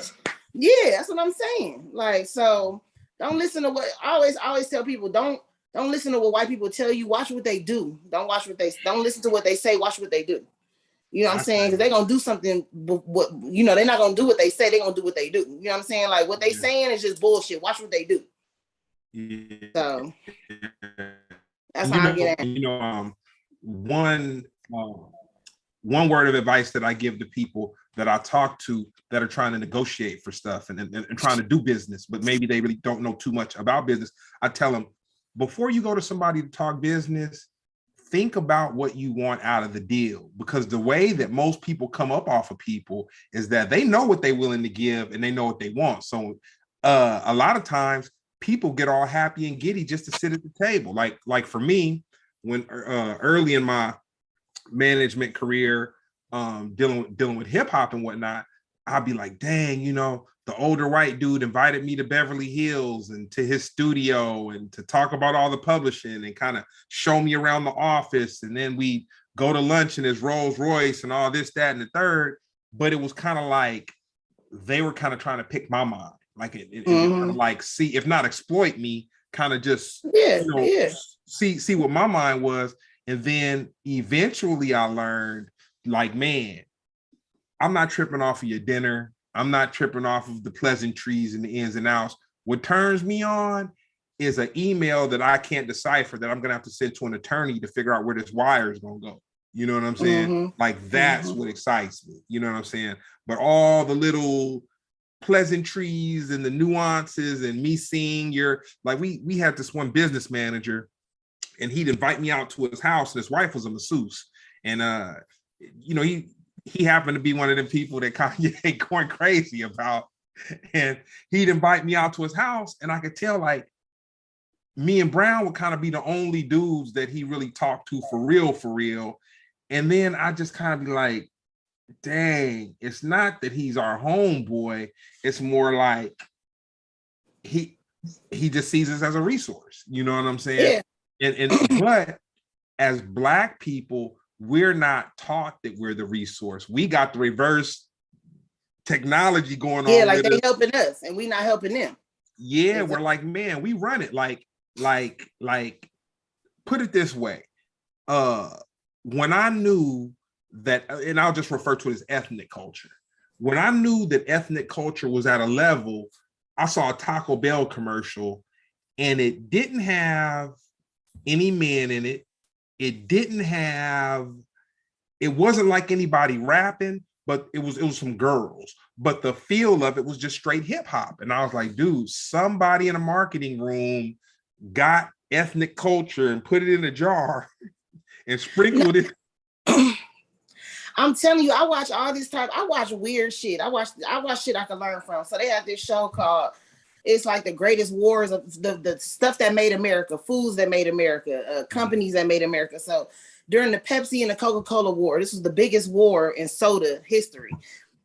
Yeah, that's what I'm saying. Like, so don't listen to what I always tell people. Don't listen to what white people tell you. Watch what they do. Don't listen to what they say. Watch what they do. You know what I'm saying? Because they're gonna do something. What they're not gonna do what they say. They're gonna do what they do. You know what I'm saying? Like, what they saying is just bullshit. Watch what they do. Yeah. So that's how I get at. One word of advice that I give to people that I talk to that are trying to negotiate for stuff and trying to do business, but maybe they really don't know too much about business. I tell them, before you go to somebody to talk business, think about what you want out of the deal, because the way that most people come up off of people is that they know what they're willing to give and they know what they want. So a lot of times people get all happy and giddy just to sit at the table. Like for me, when early in my management career, dealing with hip hop and whatnot, I'd be like, dang, the older white dude invited me to Beverly Hills and to his studio and to talk about all the publishing and kind of show me around the office. And then we go to lunch in his Rolls Royce and all this, that, and the third. But it was kind of like they were kind of trying to pick my mind, like it kind of like see, if not exploit me, kind of just yeah. see what my mind was. And then eventually I learned, like, man, I'm not tripping off of your dinner. I'm not tripping off of the pleasantries and the ins and outs. What turns me on is an email that I can't decipher that I'm gonna have to send to an attorney to figure out where this wire is gonna go. You know what I'm saying? Like, that's what excites me. You know what I'm saying? But all the little pleasantries and the nuances and me seeing your, like, we had this one business manager, and he'd invite me out to his house, and his wife was a masseuse. And he happened to be one of them people that Kanye ain't going crazy about. And he'd invite me out to his house, and I could tell, like, me and Brown would kind of be the only dudes that he really talked to for real. And then I just kind of be like, dang, it's not that he's our homeboy. It's more like he just sees us as a resource. You know what I'm saying? Yeah. And but as Black people, we're not taught that we're the resource. We got the reverse technology going on. Yeah, like they helping us and we not helping them. Yeah, exactly. We're like, man, we run it like put it this way. When I knew that, and I'll just refer to it as ethnic culture. When I knew that ethnic culture was at a level, I saw a Taco Bell commercial, and it didn't have any men in it. It wasn't like anybody rapping, but it was some girls. But the feel of it was just straight hip hop. And I was like, dude, somebody in a marketing room got ethnic culture and put it in a jar and sprinkled it. I'm telling you, I watch all this type. I watch weird shit. I watch shit I can learn from. So they have this show called, it's like the greatest wars of the stuff that made America, foods that made America, companies that made America. So during the Pepsi and the Coca-Cola war, this was the biggest war in soda history.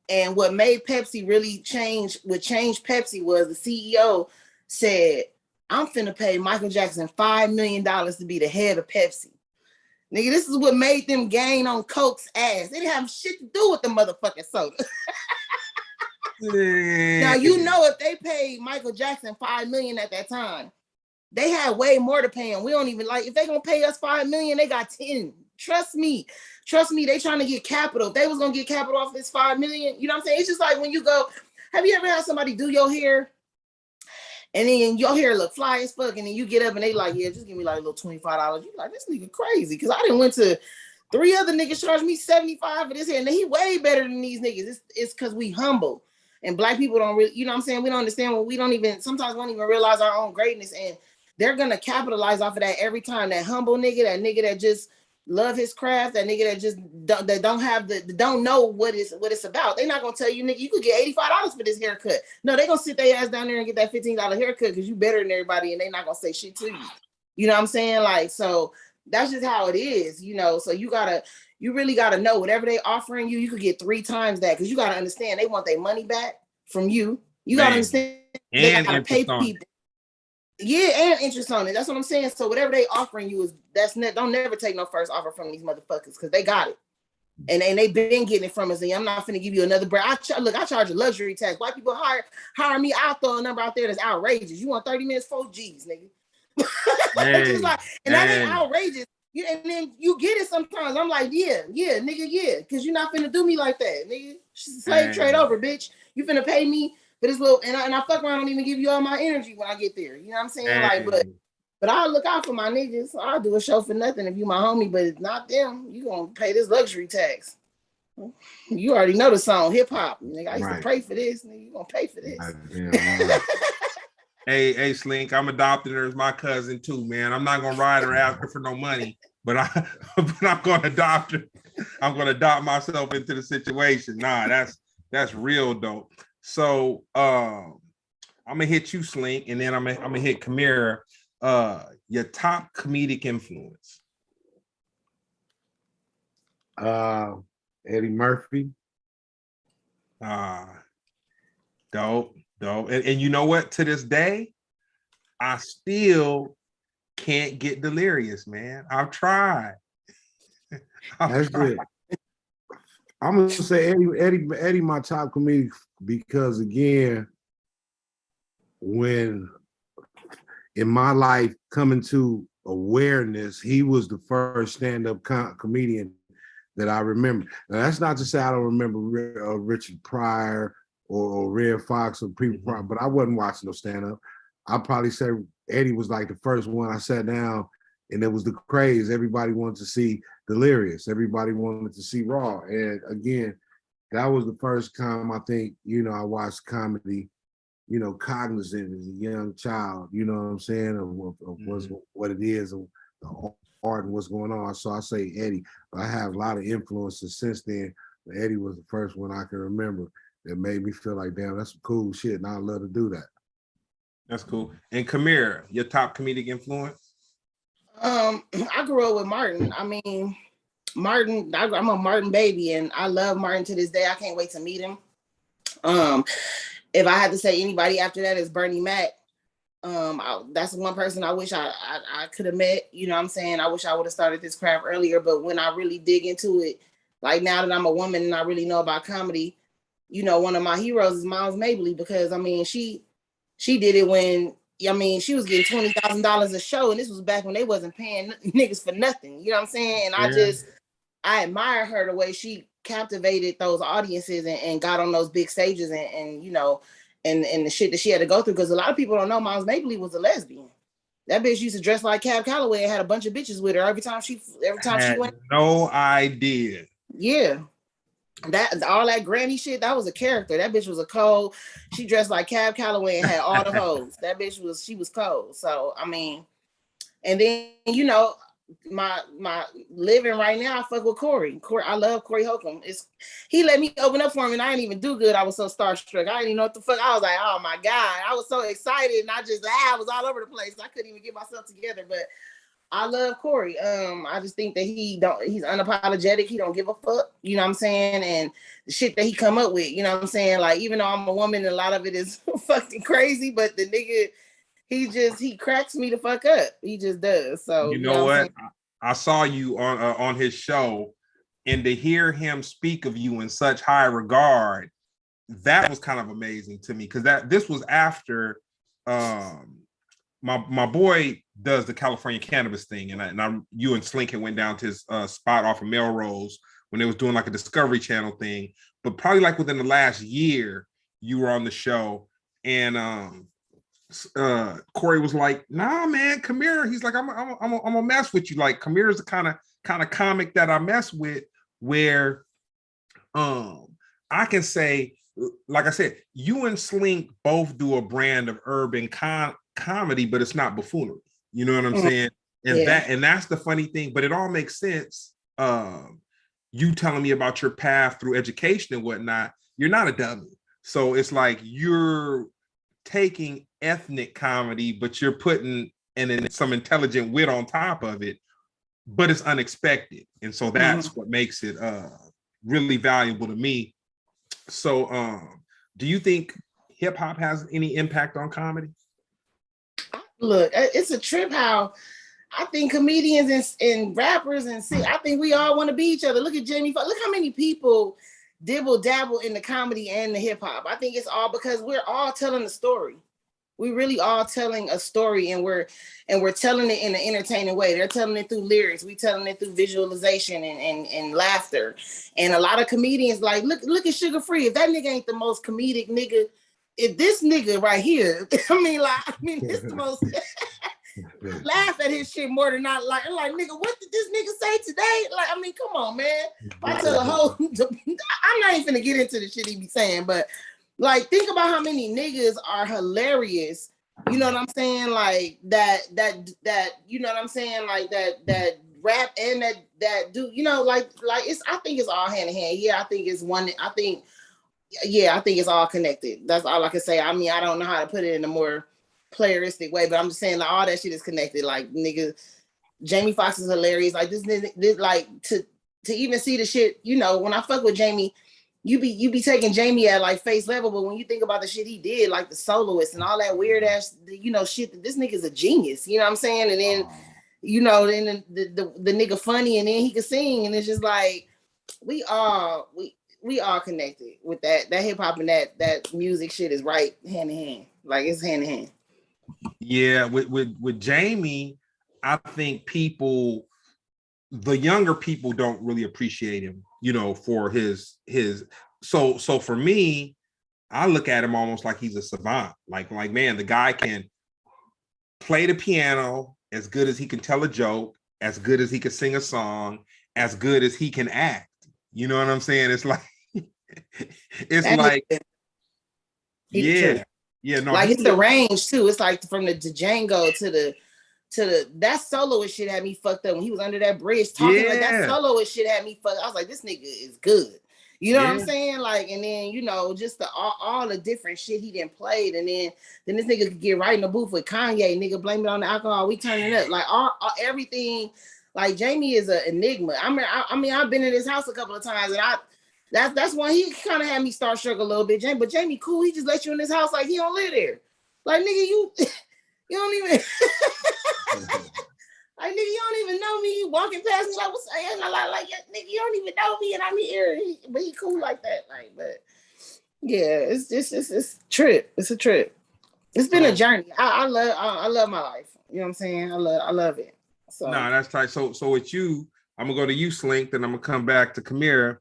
And what made Pepsi really change Pepsi was the CEO said, I'm finna pay Michael Jackson $5 million to be the head of Pepsi. Nigga, this is what made them gain on Coke's ass. They didn't have shit to do with the motherfucking soda. Now, you know, if they paid Michael Jackson $5 million at that time, they had way more to pay him. We don't even, like, if they gonna pay us $5 million, they got 10. Trust me, they trying to get capital. If they was gonna get capital off this $5 million, you know what I'm saying? It's just like when you go, have you ever had somebody do your hair and then your hair look fly as fuck, and then you get up and they like, yeah, just give me like a little $25. You like, this nigga crazy, because I didn't went to 3 other niggas charged me $75 for this hair, and he way better than these niggas. It's because we humble, and Black people don't really, you know what I'm saying? We don't understand what sometimes we don't even realize our own greatness, and they're gonna capitalize off of that every time. That humble nigga, that nigga that just love his craft, that nigga that just don't know what it's about. They're not gonna tell you, nigga, you could get $85 for this haircut. No, they gonna sit their ass down there and get that $15 haircut because you better than everybody, and they not gonna say shit to you. You know what I'm saying? Like, so that's just how it is, you know. So you really gotta know whatever they offering you, you could get 3 times that, because you gotta understand they want their money back from you. You gotta understand they gotta pay people. Yeah, and interest on it. That's what I'm saying. So whatever they offering you don't never take no first offer from these motherfuckers, because they got it, and they been getting it from us. And I'm not finna give you another break. I charge a luxury tax. White people hire me. I'll throw a number out there that's outrageous. You want 30 minutes, 4 G's, nigga. Just like, and that ain't outrageous. And then you get it sometimes. I'm like, yeah, nigga, yeah, because you're not finna do me like that, nigga. Slave trade over, bitch. You finna pay me for this little, and I fuck around, don't even give you all my energy when I get there. You know what I'm saying? Like, but I'll look out for my niggas. I'll do a show for nothing if you my homie, but it's not them. You gonna pay this luxury tax. You already know the song, hip hop. Nigga, I used to pray for this. Nigga, you gonna pay for this. Hey, Slink, I'm adopting her as my cousin too, man. I'm not gonna ride her after for no money, but I'm gonna adopt her. I'm gonna adopt myself into the situation. Nah, that's real dope. So I'm gonna hit you, Slink, and then I'm gonna hit Kamira. Your top comedic influence. Eddie Murphy. Dope. And you know what? To this day, I still can't get delirious, man. I've tried. That's it. I'm gonna say Eddie, my top comedic, because again, when in my life coming to awareness, he was the first stand-up comedian that I remember. Now, that's not to say I don't remember Richard Pryor or Red Fox or people, but I wasn't watching no stand-up. I'd probably say Eddie was like the first one I sat down, and it was the craze. Everybody wanted to see Delirious. Everybody wanted to see Raw. And again, that was the first time I think, I watched comedy, cognizant as a young child, you know what I'm saying, of what it is, of the art and what's going on. So I say Eddie, but I have a lot of influences since then. But Eddie was the first one I can remember that made me feel like, damn, that's some cool shit, and I love to do that. That's cool. And Kamira, your top comedic influence? I grew up with Martin. I mean, Martin, I'm a Martin baby, and I love Martin to this day. I can't wait to meet him. If I had to say anybody after that, is Bernie Mac. That's one person I wish I could have met. You know what I'm saying? I wish I would have started this craft earlier, but when I really dig into it, like now that I'm a woman and I really know about comedy, one of my heroes is Miles Mabley, because I mean, she did it when, she was getting $20,000 a show, and this was back when they wasn't paying niggas for nothing. You know what I'm saying? And I admire her the way she captivated those audiences and got on those big stages and the shit that she had to go through, because a lot of people don't know Miles Mabley was a lesbian. That bitch used to dress like Cab Calloway and had a bunch of bitches with her every time she went. No idea. Yeah. That all that granny shit, that was a character. That bitch was a cold. She dressed like Cab Calloway and had all the hoes. That bitch was cold. So I mean, and then my living right now, I fuck with Corey. I love Corey Holcomb. He let me open up for him, and I didn't even do good. I was so starstruck. I didn't even know what the fuck. I was like, oh my God. I was so excited, and I was all over the place. I couldn't even get myself together. But I love Corey. I just think that he's unapologetic. He don't give a fuck. You know what I'm saying? And the shit that he come up with, you know what I'm saying? Like, even though I'm a woman, a lot of it is fucking crazy, but the nigga, he cracks me the fuck up. He just does. So you know what? I saw you on his show, and to hear him speak of you in such high regard, that was kind of amazing to me, because this was after my boy does the California cannabis thing, and you and Slink had went down to his spot off of Melrose when they was doing like a Discovery Channel thing. But probably like within the last year, you were on the show, and Corey was like, "Nah, man, Kamira." He's like, "I'm gonna mess with you." Like, Kamira's the kind of comic that I mess with, where I can say, like I said, you and Slink both do a brand of urban comedy, but it's not buffoonery. You know what I'm saying? And that's the funny thing. But it all makes sense. You telling me about your path through education and whatnot. You're not a dummy, so it's like you're taking ethnic comedy, but you're putting in some intelligent wit on top of it, but it's unexpected. And so that's what makes it really valuable to me. So do you think hip hop has any impact on comedy? Look, it's a trip how I think comedians and rappers I think we all want to be each other. Look at Jamie Foxx. Look how many people dibble dabble in the comedy and the hip hop. I think it's all because we're all telling a story. We really all telling a story, and we're telling it in an entertaining way. They're telling it through lyrics. We telling it through visualization and laughter. And a lot of comedians like, look at Sugar Free. If that nigga ain't the most comedic nigga, if this nigga right here, this the most laugh at his shit more than not like nigga, what did this nigga say today? Like, I mean, come on, man. I tell I'm not even gonna get into the shit he be saying, but like, think about how many niggas are hilarious. You know what I'm saying? Like that, you know what I'm saying? Like that rap and that do, like it's, I think it's all hand in hand. Yeah, I think it's one. I think it's all connected. That's all I can say. I mean, I don't know how to put it in a more playeristic way, but I'm just saying, like, all that shit is connected. Like, nigga, Jamie Foxx is hilarious. Like, this like to even see the shit, when I fuck with Jamie, you be taking Jamie at like face level, but when you think about the shit he did, like the soloist and all that weird ass, shit, this nigga's a genius. You know what I'm saying? And then, then the nigga funny, and then he can sing, and it's just like we all connected with that hip hop, and that music shit is right hand in hand. Like, it's hand in hand. Yeah, with Jamie, I think the younger people don't really appreciate him, for his. So for me, I look at him almost like he's a savant. Like man, the guy can play the piano as good as he can tell a joke, as good as he can sing a song, as good as he can act. You know what I'm saying? It's like it's That like nigga, he the yeah, truth. yeah. No, Like it's the range too. It's like from the Django to the that soloist shit had me fucked up when he was under that bridge talking like that yeah, soloist shit had me fucked. I was like, this nigga is good. You know what I'm yeah. saying? Like, and then just all the different shit he didn't played, and then this nigga could get right in the booth with Kanye. Nigga, blame it on the alcohol. We turning up like all everything. Like Jamie is an enigma. I mean, I've been in his house a couple of times, and that's why he kind of had me starstruck a little bit. But Jamie, cool. He just let you in his house like he don't live there. Like nigga, you don't even. Like nigga, you don't even know me. You walking past me like what's saying? Like nigga, you don't even know me, and I'm here. But he cool like that. Like, but yeah, it's a trip. It's a trip. It's been a journey. I love my life. You know what I'm saying? I love it. So No, that's tight. So with you, I'm gonna go to you, Slink, then I'm gonna come back to Kamira.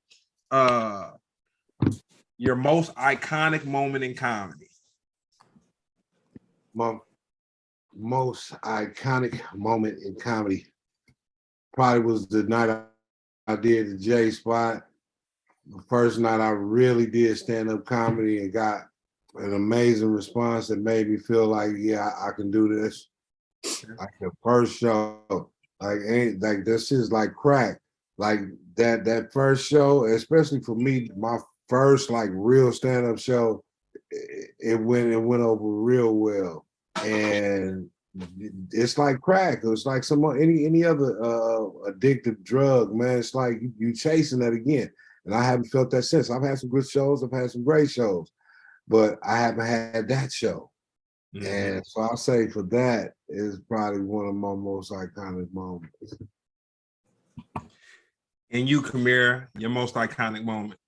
Your most iconic moment in comedy. My most iconic moment in comedy probably was the night I did the J Spot. The first night I really did stand-up comedy and got an amazing response that made me feel like, yeah, I can do this. Like the first show, like this is like crack. Like that first show, especially for me, my first like real stand-up show, it went over real well. And it's like crack. It's like any other addictive drug, man. It's like you chasing that again. And I haven't felt that since. I've had some good shows, I've had some great shows, but I haven't had that show. Mm-hmm. And so I'll say for that is probably one of my most iconic moments. And you, Kamira, your most iconic moment.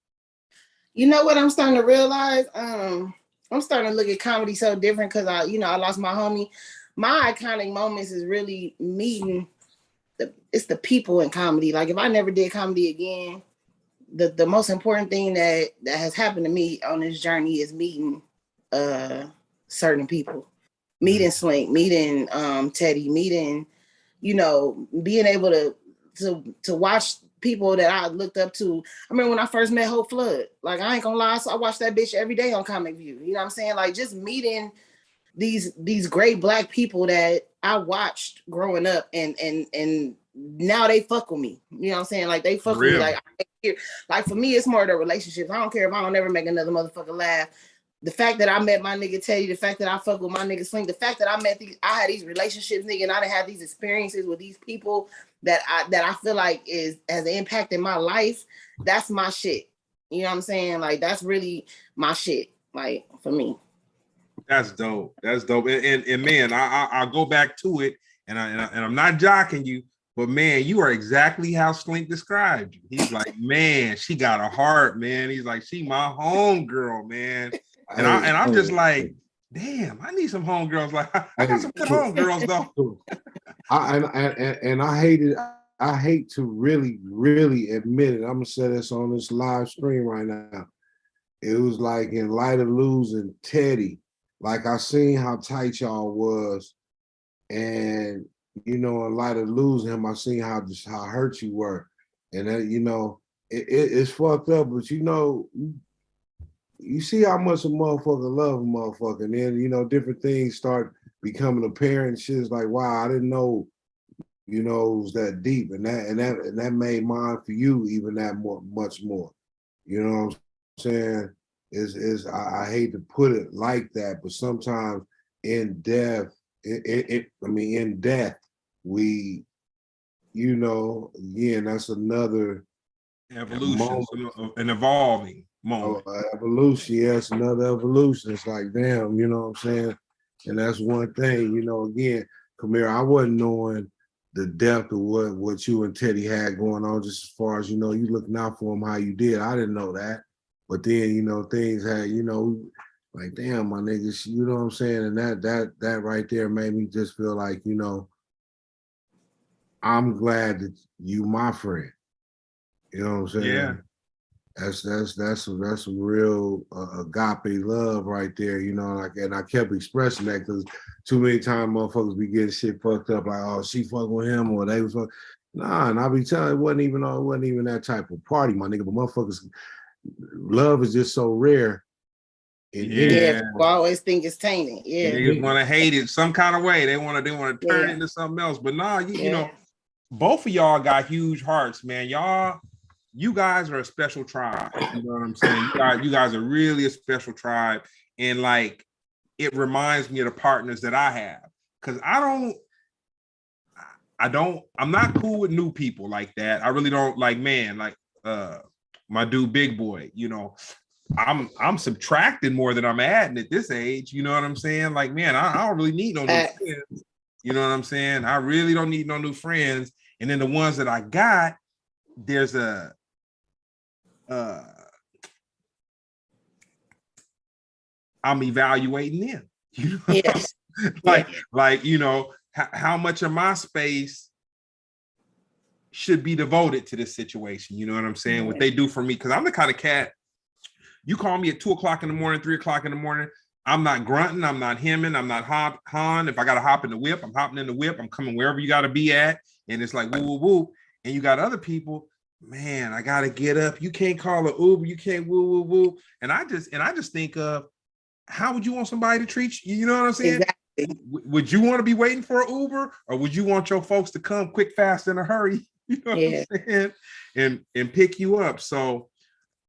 You know what I'm starting to realize? I'm starting to look at comedy so different because I lost my homie. My iconic moments is really meeting it's the people in comedy. Like if I never did comedy again, the most important thing that has happened to me on this journey is meeting certain people. Meeting Slink, meeting Teddy, meeting, being able to watch people that I looked up to. I remember when I first met Hope Flood. Like I ain't gonna lie, so I watched that bitch every day on Comic View. You know what I'm saying? Like just meeting these great Black people that I watched growing up, and now they fuck with me. You know what I'm saying? Like they fuck with me. Like for me, it's more the relationships. I don't care if I don't ever make another motherfucker laugh. The fact that I met my nigga Teddy, the fact that I fuck with my nigga Slink, the fact that I had these relationships, nigga, and I done had these experiences with these people that I feel like has impacted my life. That's my shit. You know what I'm saying? Like that's really my shit. Like for me. That's dope. That's dope. And man, I'll go back to it, and I'm not jocking you, but man, you are exactly how Slink described you. He's like, man, she got a heart, man. He's like, she my homegirl, man. And I'm just like, damn, I need some homegirls. Like I got some good homegirls though. I hate to really, really admit it. I'm gonna say this on this live stream right now. It was like in light of losing Teddy, like I seen how tight y'all was, and in light of losing him, I seen how hurt you were, and that it's fucked up. But you see how much a motherfucker love a motherfucker, and then different things start becoming apparent. Shit's like, wow, I didn't know, it was that deep, and that made mine for you even that much more. You know what I'm saying? I hate to put it like that, but sometimes in death, in death, we, again, that's another evolution, an evolving moment. Evolution, yes, another evolution. It's like, damn, you know what I'm saying? And that's one thing, again, Kamira, I wasn't knowing the depth of what you and Teddy had going on, just as far as, you looking out for him how you did. I didn't know that. But then, things had, like, damn, my niggas, you know what I'm saying? And that right there made me just feel like, you know, I'm glad that you my friend. You know what I'm saying? Yeah. That's some real agape love right there, you know. Like, and I kept expressing that because too many times motherfuckers be getting shit fucked up, like, oh, she fucking with him or they was fuck. Nah, and I be telling it wasn't even that type of party, my nigga. But motherfuckers, love is just so rare. Yeah, people always think it's tainted. Yeah, niggas want to hate it some kind of way. They want to turn it into something else. But nah, you know, both of y'all got huge hearts, man. You guys are a special tribe. You know what I'm saying? You guys are really a special tribe. And like, it reminds me of the partners that I have. Cause I'm not cool with new people like that. I really don't like, man, like my dude Big Boy, you know, I'm subtracting more than I'm adding at this age. You know what I'm saying? Like, man, I don't really need no new friends. You know what I'm saying? I really don't need no new friends. And then the ones that I got, there's I'm evaluating them. You know? Yes. like, you know, how much of my space should be devoted to this situation. You know what I'm saying? What they do for me, because I'm the kind of cat, you call me at 2:00 in the morning, 3:00 in the morning, I'm not grunting, I'm not hemming, I'm not hon. If I gotta hop in the whip, I'm hopping in the whip, I'm coming wherever you gotta be at. And it's like woo woo woo. And you got other people, man, I gotta get up. You can't call an Uber, you can't woo woo woo. And I just think of, how would you want somebody to treat you? You know what I'm saying? Exactly. Would you want to be waiting for an Uber, or would you want your folks to come quick, fast, in a hurry? You know what I'm saying? And pick you up. So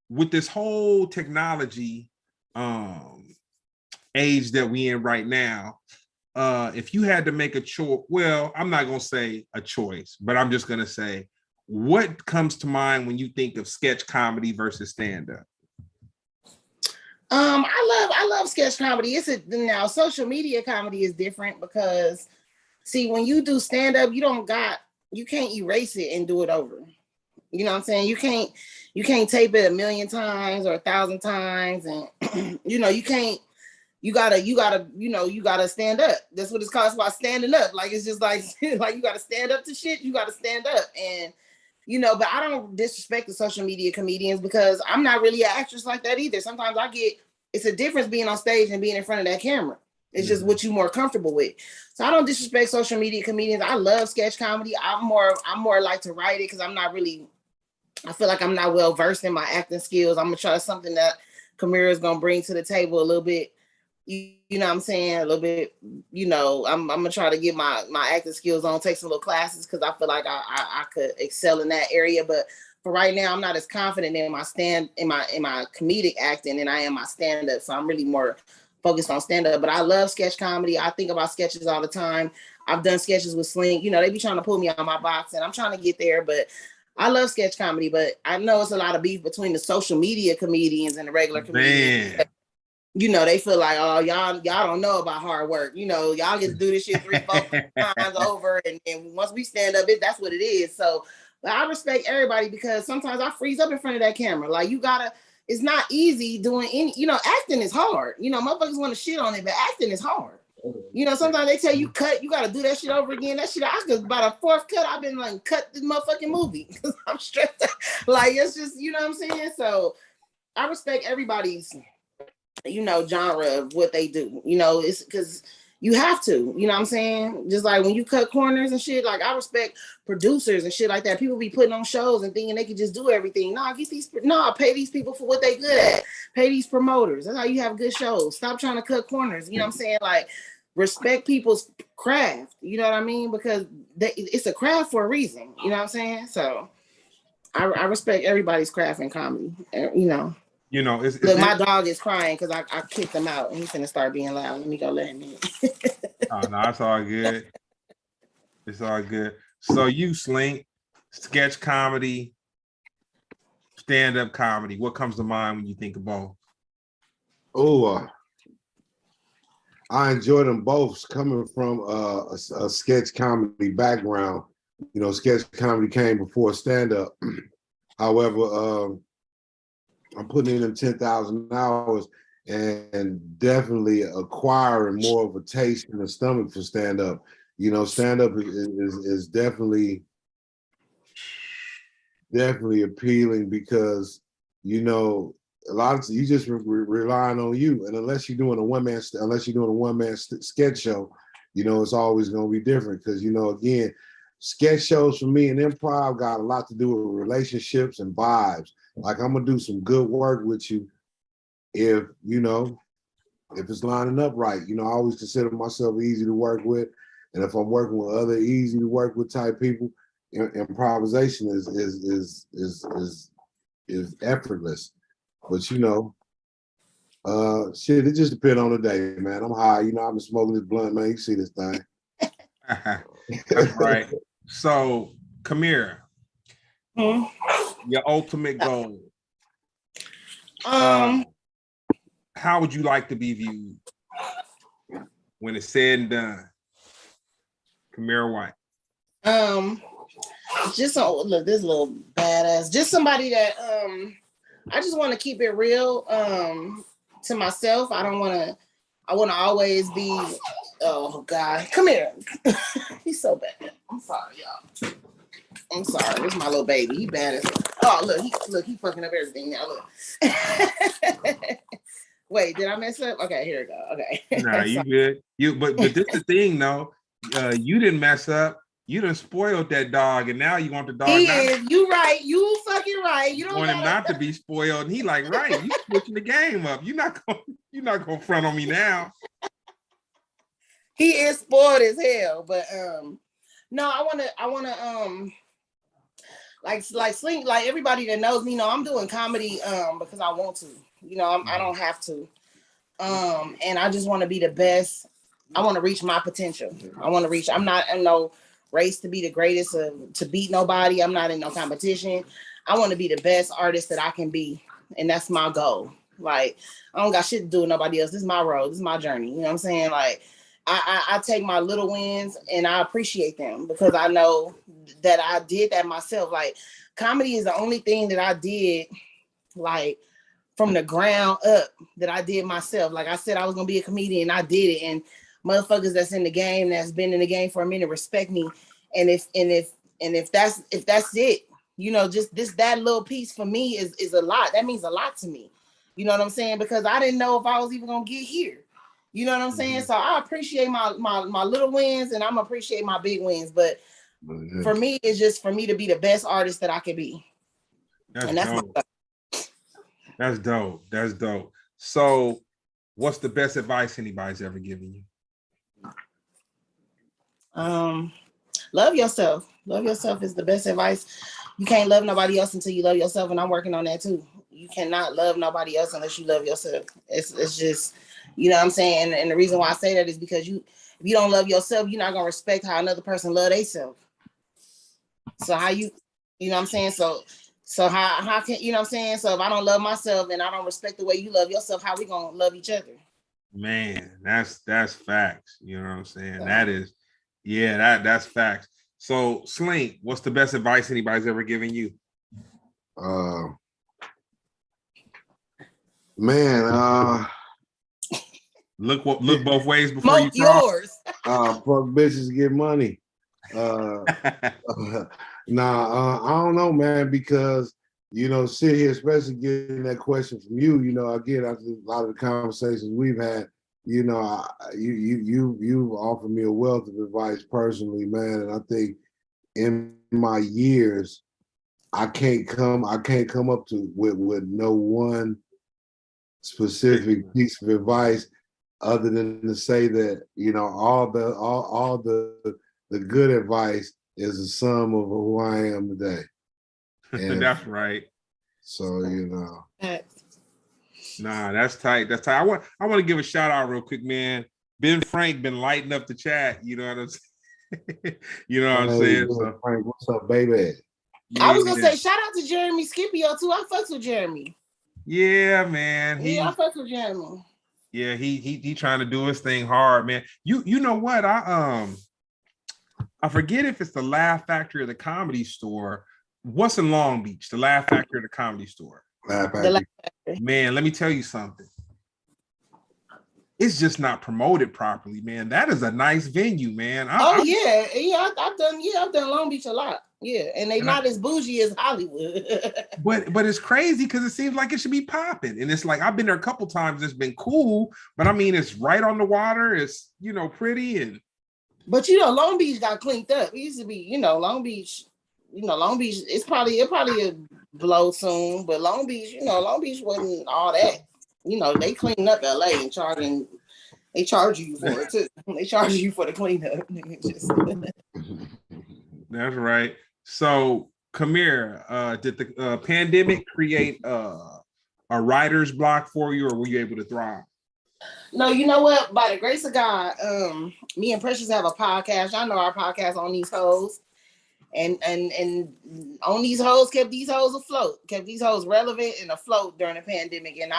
with this whole technology age that we in right now, if you had to make a choice, well, I'm not gonna say a choice, but I'm just gonna say, what comes to mind when you think of sketch comedy versus stand-up? I love sketch comedy. Now social media comedy is different because, see, when you do stand-up, you can't erase it and do it over. You know what I'm saying? You can't tape it 1,000,000 times or 1,000 times, and you know, you gotta stand up. That's what it's called. It's about standing up. Like, it's just like like you gotta stand up to shit. You gotta stand up. And you know, but I don't disrespect the social media comedians because I'm not really an actress like that either. Sometimes it's a difference being on stage and being in front of that camera. It's just what you're more comfortable with. So I don't disrespect social media comedians. I love sketch comedy. I'm more like to write it because I feel like I'm not well versed in my acting skills. I'm gonna try something that Kamira is gonna bring to the table a little bit. You know what I'm saying? A little bit, you know, I'm gonna try to get my acting skills on, take some little classes because I feel like I could excel in that area. But for right now, I'm not as confident in my comedic acting than I am my stand-up. So I'm really more focused on stand-up. But I love sketch comedy. I think about sketches all the time. I've done sketches with Slink. You know, they be trying to pull me on my box, and I'm trying to get there, but I love sketch comedy. But I know it's a lot of beef between the social media comedians and the regular comedians. Man. You know, they feel like, oh, y'all don't know about hard work. You know, y'all get to do this shit 3-4 times over, and once we stand up, that's what it is. So, but I respect everybody because sometimes I freeze up in front of that camera. Like, it's not easy doing acting is hard. You know, motherfuckers want to shit on it, but acting is hard. You know, sometimes they tell you cut, you got to do that shit over again. That shit, about a 4th cut, I've been like, cut this motherfucking movie because I'm stressed out. Like, it's just, you know what I'm saying? So I respect everybody's, genre of what they do. You know, it's because you have to, you know what I'm saying? Just like when you cut corners and shit, like I respect producers and shit like that. People be putting on shows and thinking they can just do everything. Pay these people for what they good at. Pay these promoters. That's how you have good shows. Stop trying to cut corners. You know what I'm saying? Like, respect people's craft. You know what I mean? Because it's a craft for a reason. You know what I'm saying? So I respect everybody's craft in comedy. You know, look, my dog is crying because I kicked him out and he's gonna start being loud. Let me go let him in. Oh no, it's all good. It's all good. So you, Slink, sketch comedy, stand-up comedy. What comes to mind when you think of both? Oh, I enjoy them both. Coming from a sketch comedy background, you know, sketch comedy came before stand-up. However, I'm putting in them 10,000 hours, and definitely acquiring more of a taste in the stomach for stand-up. You know, stand-up is definitely appealing because, you know, a lot of you just relying on you, and unless you're doing a one-man sketch show, you know, it's always going to be different because, you know, again, sketch shows for me and improv got a lot to do with relationships and vibes. Like, I'm gonna do some good work with you if, you know, if it's lining up right. You know, I always consider myself easy to work with, and if I'm working with other easy to work with type people, improvisation is effortless. But, you know, shit, it just depends on the day, man. I'm high, you know. I've been smoking this blunt, man. You see this thing. That's right. So, Kamira, your ultimate goal. How would you like to be viewed when it's said and done? Kamira White. Just so look, this little badass. Just somebody that I just want to keep it real to myself. I want to always be, oh God, come here. He's so bad. I'm sorry, y'all. I'm sorry. This is my little baby. He bad as oh look, he fucking up everything now. Look. Wait, did I mess up? Okay, here we go. Okay. Nah, you good. But this is the thing though. You didn't mess up. You done spoiled that dog, and now you want the dog. You right. You fucking right. You don't want him not to be spoiled, and he like, right, you switching the game up. You're not gonna front on me now. He is spoiled as hell, but no, I wanna like Slink, like everybody that knows me know I'm doing comedy because I want to. You know, I don't have to. And I just want to be the best. I want to reach my potential. I'm not in no race to be the greatest, to beat nobody. I'm not in no competition. I want to be the best artist that I can be. And that's my goal. Like, I don't got shit to do with nobody else. This is my road. This is my journey. You know what I'm saying? Like, I take my little wins and I appreciate them because I know that I did that myself. Like, comedy is the only thing that I did, like, from the ground up that I did myself. Like I said, I was gonna be a comedian. I did it, and motherfuckers that's in the game, that's been in the game for a minute, respect me. And if that's it, you know, just that little piece for me is a lot. That means a lot to me. You know what I'm saying? Because I didn't know if I was even gonna get here. You know what I'm saying? So I appreciate my little wins, and I'm appreciate my big wins. But for me, it's just for me to be the best artist that I can be. That's dope. That's dope. That's dope. So, what's the best advice anybody's ever given you? Love yourself. Love yourself is the best advice. You can't love nobody else until you love yourself, and I'm working on that too. You cannot love nobody else unless you love yourself. It's just, you know what I'm saying? And the reason why I say that is because if you don't love yourself, you're not gonna respect how another person love themselves. So how you know what I'm saying? So how can, you know what I'm saying? So if I don't love myself and I don't respect the way you love yourself, how we gonna love each other? Man, that's facts. You know what I'm saying? That is, yeah, that's facts. So, Slink, what's the best advice anybody's ever given you? Look both ways before you talk. Yours. Fuck bitches, get money. I don't know, man, because, you know, sit here, especially getting that question from you, you know, again, after a lot of the conversations we've had, you know, you've offered me a wealth of advice personally, man, and I think in my years, I can't come up to with no one specific piece of advice other than to say that, you know, all the good advice is a sum of who I am today. And that's right. So, you know. Nah, that's tight. That's tight. I want to give a shout out real quick, man. Ben Frank been lighting up the chat. You know what I'm saying? You know what I'm saying? So, Frank, what's up, baby? I was gonna say shout out to Jeremy Scipio too. I fucks with Jeremy. Yeah, man. I fucks with Jeremy. Yeah, he trying to do his thing hard, man. You know what? I forget if it's the Laugh Factory or the Comedy Store. What's in Long Beach? The Laugh Factory or the Comedy Store? Laugh Factory. Man, let me tell you something. it's just not promoted properly, man. That is a nice venue, man. I've done Long Beach a lot. Yeah, and they not as bougie as Hollywood. but it's crazy because it seems like it should be popping, and it's like I've been there a couple times. It's been cool, but I mean, it's right on the water. It's pretty and. But Long Beach got cleaned up. It used to be, Long Beach. Long Beach. It's probably a blow soon, but Long Beach, Long Beach wasn't all that. They cleaned up LA and they charge you for it too. They charge you for the cleanup. That's right. So, Kamira, did the pandemic create a writer's block for you, or were you able to thrive? No, you know what? By the grace of God, me and Precious have a podcast. Y'all know our podcast On These Hoes. And On These Hoes kept these hoes afloat, kept these hoes relevant and afloat during the pandemic. And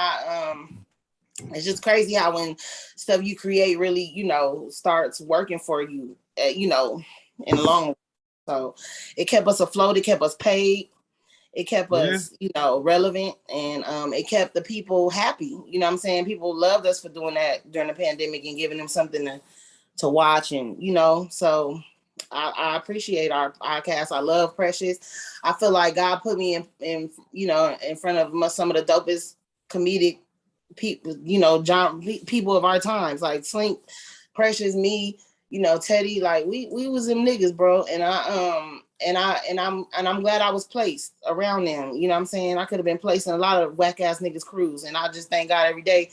it's just crazy how when stuff you create really, starts working for you, in the long run. So it kept us afloat, it kept us paid, it kept us, relevant, and it kept the people happy. You know what I'm saying? People loved us for doing that during the pandemic and giving them something to watch, and so I appreciate our podcast. I love Precious. I feel like God put me in front of some of the dopest comedic people, people of our times, like Slink, Precious, me, Teddy. Like we was them niggas, bro. And I'm glad I was placed around them. You know what I'm saying? I could have been placed in a lot of whack ass niggas crews, and I just thank God every day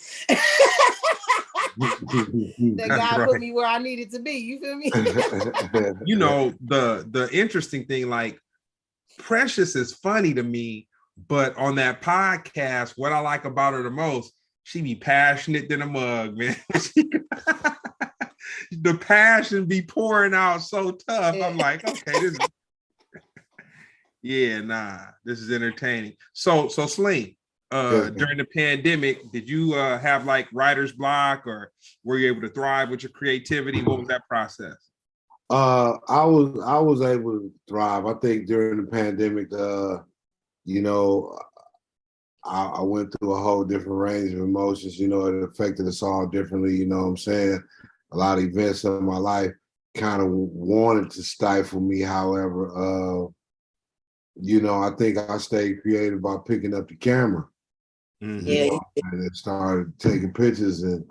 that God put me where I needed to be. You feel me? The interesting thing, like Precious is funny to me, but on that podcast, what I like about her the most, she be passionate than a mug, man. The passion be pouring out so tough. I'm like, okay, this is entertaining. So Slink, during the pandemic, did you have like writer's block, or were you able to thrive with your creativity? What was that process? I was able to thrive. I think during the pandemic, I went through a whole different range of emotions. It affected us all differently. You know what I'm saying? A lot of events in my life kind of wanted to stifle me. However, I think I stayed creative by picking up the camera. Mm-hmm. And started taking pictures, and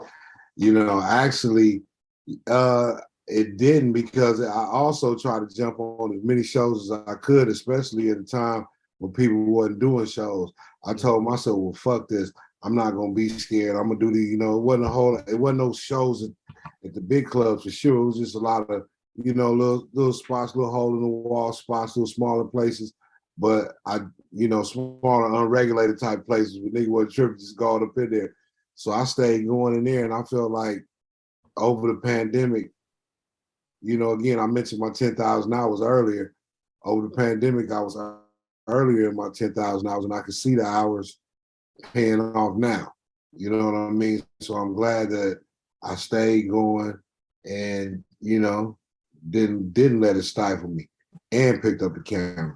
actually, it didn't, because I also tried to jump on as many shows as I could, especially at the time when people wasn't doing shows. I told myself, well, fuck this. I'm not gonna be scared. I'm gonna do the, it wasn't no shows at the big clubs for sure. It was just a lot of, little spots, little hole in the wall spots, little smaller places. But smaller, unregulated type places where niggas wasn't tripping, just going up in there. So I stayed going in there, and I felt like over the pandemic, again, I mentioned my 10,000 hours earlier. Over the pandemic, I was earlier in my 10,000 hours, and I could see the hours paying off now. You know what I mean? So I'm glad that I stayed going and, didn't let it stifle me, and picked up the camera.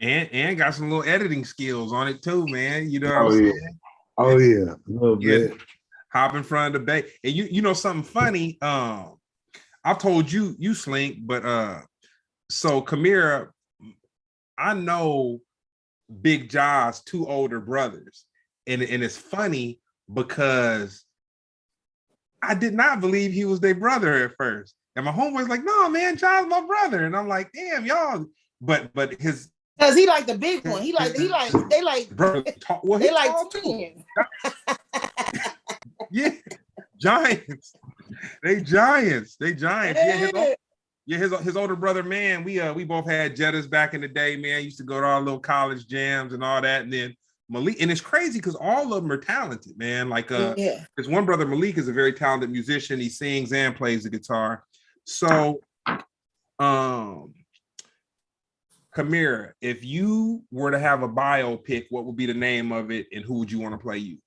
And got some little editing skills on it too, man. You know what I'm saying? Oh yeah, a little bit. Hop in front of the bay. And you know something funny? I told you Slink, but so Kamira, I know Big Jaw's two older brothers. And it's funny because I did not believe he was their brother at first. And my homeboy's like, no, man, Jaw's my brother. And I'm like, damn, y'all. But his, because he like the big one. They like twins. Yeah, giants. They giants. Yeah, his older brother, man. We both had Jettas back in the day, man. Used to go to our little college jams and all that. And then Malik, and it's crazy because all of them are talented, man. Like his one brother Malik is a very talented musician. He sings and plays the guitar. So Kamira, if you were to have a biopic, what would be the name of it, and who would you want to play you?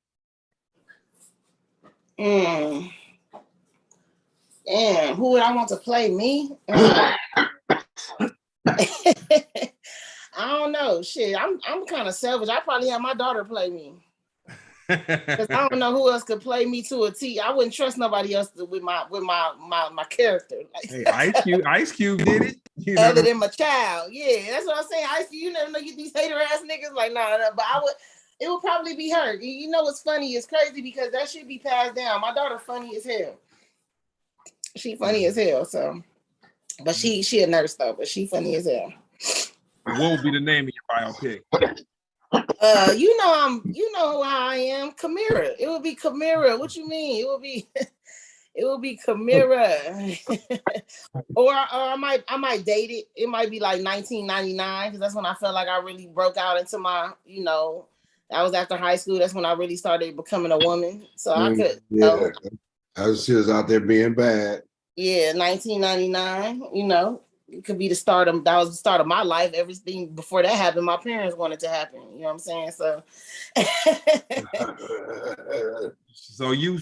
Damn, who would I want to play me? I don't know. Shit, I'm kind of selfish. I probably have my daughter play me. Because I don't know who else could play me to a T. I wouldn't trust nobody else with my character. Like, Hey, Ice Cube did it. You know, other than my child. Yeah, that's what I'm saying. Ice Cube, you never know, you these hater ass niggas. Like, nah, but it would probably be her. You know what's funny? It's crazy because that should be passed down. My daughter funny as hell. She funny as hell, so. But she a nurse though, but she funny as hell. What would be the name of your biopic? You know how I am, Kamira. It would be Kamira. What you mean? It would be Kamira. or I might date it. It might be like 1999 because that's when I felt like I really broke out into my, I was after high school. That's when I really started becoming a woman. So I could, as she was out there being bad. Yeah, 1999. It could be that was the start of my life. Everything before that happened, my parents wanted to happen. You know what I'm saying? So so you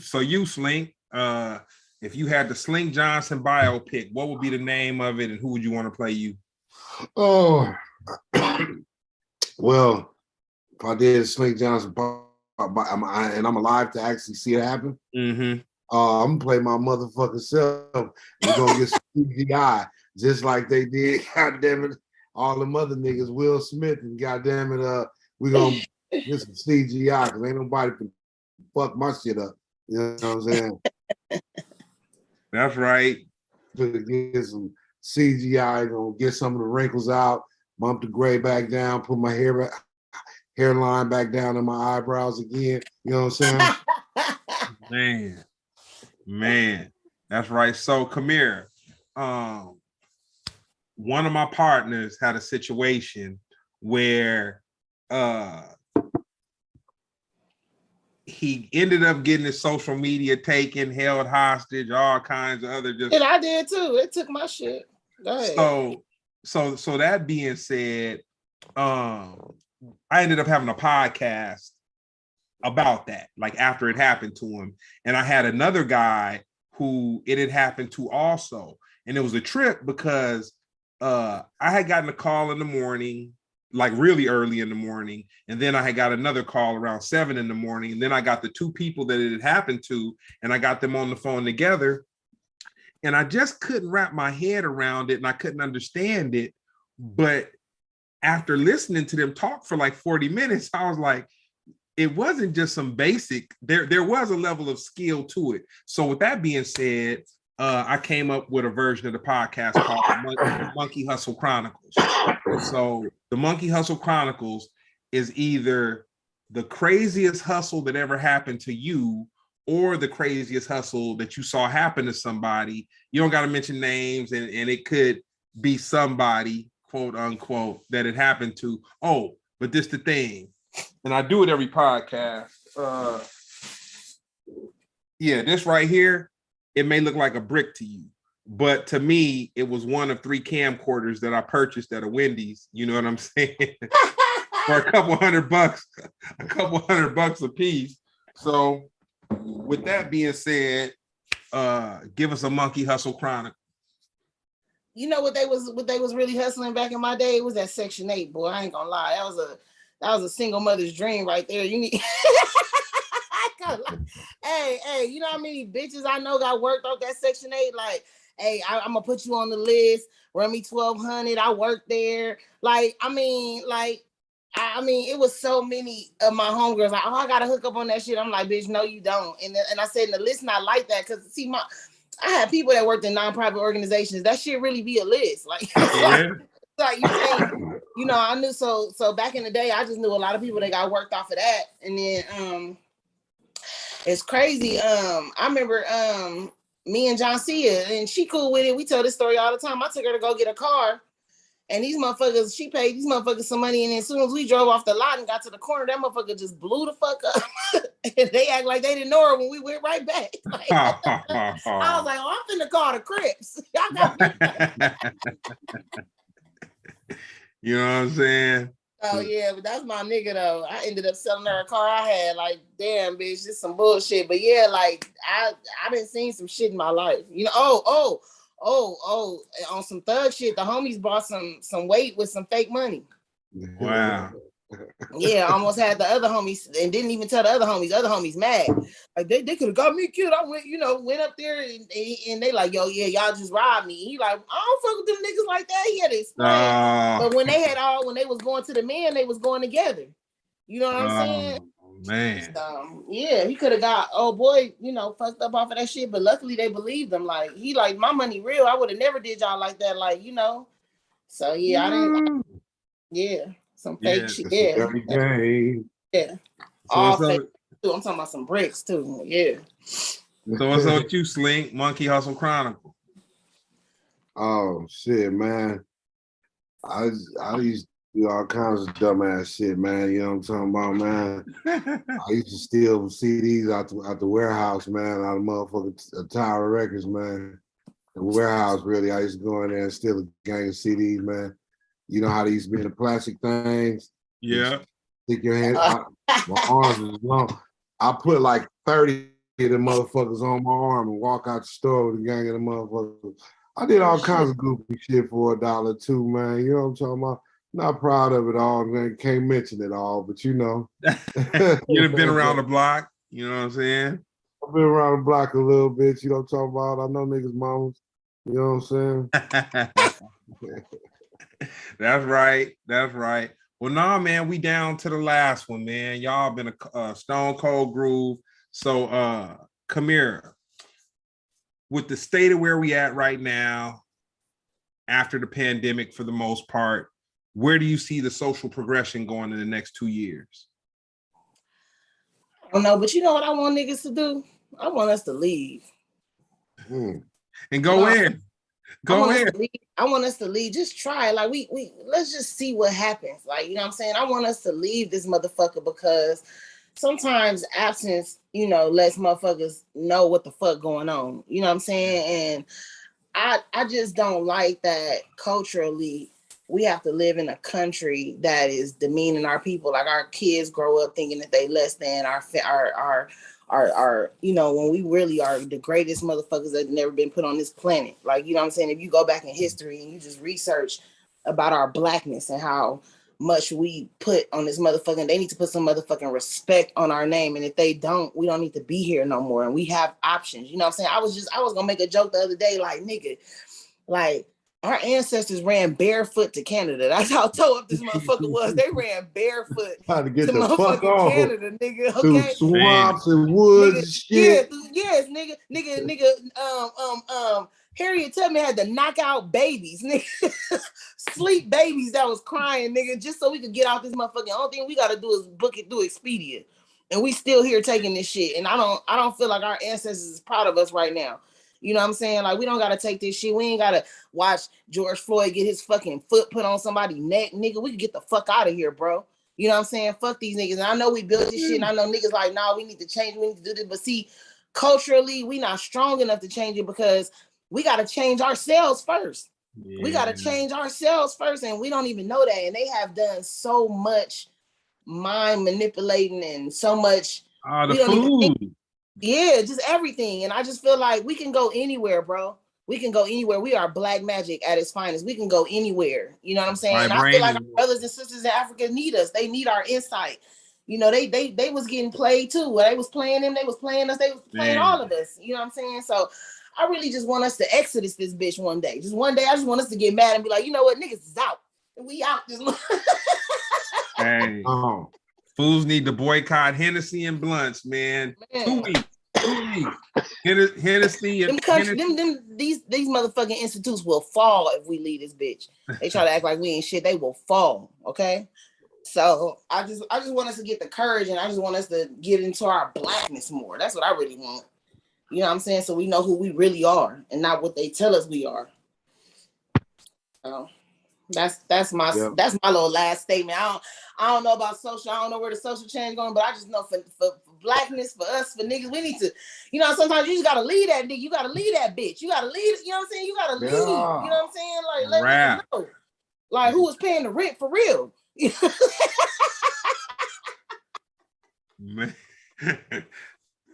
Slink, if you had the Slink Johnson biopic, what would be the name of it and who would you want to play you? Oh, well, if I did Slink Johnson and I'm alive to actually see it happen, I'm gonna play my motherfucking self. We're gonna get some CGI just like they did. God damn it, all them other niggas, Will Smith, and goddamn it, we're gonna get some CGI because ain't nobody can fuck my shit up. You know what I'm saying? That's right. To get some CGI, gonna get some of the wrinkles out, bump the gray back down, put my hairline back down in my eyebrows again. You know what I'm saying? Man, that's right. So Kamira, one of my partners had a situation where he ended up getting his social media taken, held hostage, all kinds of other just. And I did too. It took my shit. Go ahead. So that being said, I ended up having a podcast about that, like after it happened to him. And I had another guy who it had happened to also. And it was a trip because I had gotten a call in the morning, like really early in the morning. And then I had got another call around 7 in the morning. And then I got the two people that it had happened to, and I got them on the phone together. And I just couldn't wrap my head around it and I couldn't understand it. But after listening to them talk for like 40 minutes, I was like, it wasn't just some basic, there was a level of skill to it. So with that being said, I came up with a version of the podcast called Monkey Hustle Chronicles. So the Monkey Hustle Chronicles is either the craziest hustle that ever happened to you or the craziest hustle that you saw happen to somebody. You don't got to mention names, and it could be somebody, quote unquote, that it happened to. Oh, but this the thing. And I do it every podcast. This right here, it may look like a brick to you, but to me, it was one of 3 camcorders that I purchased at a Wendy's. You know what I'm saying? For a couple $100 a piece. So with that being said, give us a Monkey Hustle Chronicle. You know what they was really hustling back in my day? It was that Section 8, boy. I ain't gonna lie. That was a single mother's dream right there. You need hey, you know how many bitches I know got worked off that Section 8? Like, hey, I'm gonna put you on the list, run me 1,200. I worked there. Like, I mean, it was so many of my homegirls like, oh, I gotta hook up on that shit. I'm like, bitch, no, you don't. And I said, the list not like that, because see, I had people that worked in nonprofit organizations. That shit really be a list. Like, like you saying, I knew so back in the day, I just knew a lot of people that got worked off of that. And then it's crazy. I remember me and John Cia, and she cool with it. We tell this story all the time. I took her to go get a car. And these motherfuckers, she paid these motherfuckers some money. And then as soon as we drove off the lot and got to the corner, that motherfucker just blew the fuck up. And they act like they didn't know her when we went right back. Like, I was like, oh, I'm finna call the Crips. Y'all got You know what I'm saying? Oh, yeah, but that's my nigga, though. I ended up selling her a car I had. Like, damn, bitch, this some bullshit. But yeah, like, I been seeing some shit in my life. On some thug shit, the homies bought some weight with some fake money. Wow. Yeah, almost had the other homies and didn't even tell the other homies. Other homies mad. Like they could have got me killed. I went up there and they like, yo, yeah, y'all just robbed me. He like, I don't fuck with them niggas like that. He had to explain. But when they was going to the men, they was going together. You know what I'm saying? Man. So, yeah, he could have got fucked up off of that shit. But luckily they believed him. Like he like my money real. I would have never did y'all like that. Like So yeah, I didn't. Yeah. Some fake shit. Yeah. Dirty game. Yeah. So all fake too. I'm talking about some bricks too. Yeah. So what's up with you, Slink? Monkey Hustle Chronicle. Oh shit, man. I used to do all kinds of dumbass shit, man. You know what I'm talking about, man? I used to steal CDs out the warehouse, man, out of motherfucking Tower Records, man. The warehouse, really. I used to go in there and steal a gang of CDs, man. You know how they used to be in the plastic things? Yeah. Stick your hand out. My arms is long. I put like 30 of the motherfuckers on my arm and walk out the store with a gang of the motherfuckers. I did all kinds of goofy shit for $1 too, man. You know what I'm talking about? Not proud of it all, man. Can't mention it all, but you know. You've been around the block, you know what I'm saying? I've been around the block a little bit, you know what I'm talking about? I know niggas' mamas, you know what I'm saying? That's right. That's right. Well, nah, man, we down to the last one, man. Y'all been a stone cold groove. So, Kamira, with the state of where we at right now, after the pandemic, for the most part, where do you see the social progression going in the next 2 years? I don't know, but you know what I want niggas to do? I want us to leave. And go in. Go in. I want us to leave. Just try. Like we let's just see what happens. Like, you know what I'm saying? I want us to leave this motherfucker because sometimes absence, lets motherfuckers know what the fuck going on. You know what I'm saying? And I just don't like that culturally we have to live in a country that is demeaning our people. Like our kids grow up thinking that they less than our when we really are the greatest motherfuckers that never been put on this planet. Like, you know what I'm saying? If you go back in history and you just research about our blackness and how much we put on this motherfucking, they need to put some motherfucking respect on our name. And if they don't, we don't need to be here no more. And we have options. You know what I'm saying? I was gonna make a joke the other day, like, nigga, like, our ancestors ran barefoot to Canada. That's how toe up this motherfucker was. They ran barefoot to get the fuck off Canada, nigga. Okay, through swamps and woods and shit. Yeah, nigga. Harriet Tubman had to knock out babies, nigga. Sleep babies that was crying, nigga, just so we could get out this motherfucking. Only thing we gotta do is book it through Expedia, and we still here taking this shit. And I don't feel like our ancestors is proud of us right now. You know what I'm saying? Like, we don't gotta take this shit. We ain't gotta watch George Floyd get his fucking foot put on somebody's neck, nigga. We can get the fuck out of here, bro. You know what I'm saying? Fuck these niggas. And I know we built this shit, and I know niggas like, nah, we need to change. We need to do this. But see, culturally, we not strong enough to change it because we gotta change ourselves first. Yeah. We gotta change ourselves first, and we don't even know that. And they have done so much mind manipulating and so much. The food. Yeah, just everything. And I just feel like we can go anywhere, bro. We can go anywhere. We are black magic at its finest. We can go anywhere. You know what I'm saying? And I feel like our brothers and sisters in Africa need us. They need our insight. You know, they was getting played too. When they was playing them, they was playing us, they was playing all of us. You know what I'm saying? So I really just want us to exodus this bitch one day. Just one day, I just want us to get mad and be like, you know what, niggas is out. We out this Hey. Fools need to boycott Hennessy and blunts, man. 2 weeks. 2 weeks. Hennessy and these motherfucking institutes will fall if we leave this bitch. They try to act like we ain't shit. They will fall. Okay. So I just want us to get the courage, and I just want us to get into our blackness more. That's what I really want. You know what I'm saying? So we know who we really are and not what they tell us we are. So that's my little last statement. I don't know about social. I don't know where the social change going, but I just know for blackness, for us, for niggas, we need to, sometimes you just gotta leave that nigga. You gotta leave that bitch. You gotta leave. You know what I'm saying? You gotta leave. You know what I'm saying? Like, let me know. Like, who was paying the rent for real?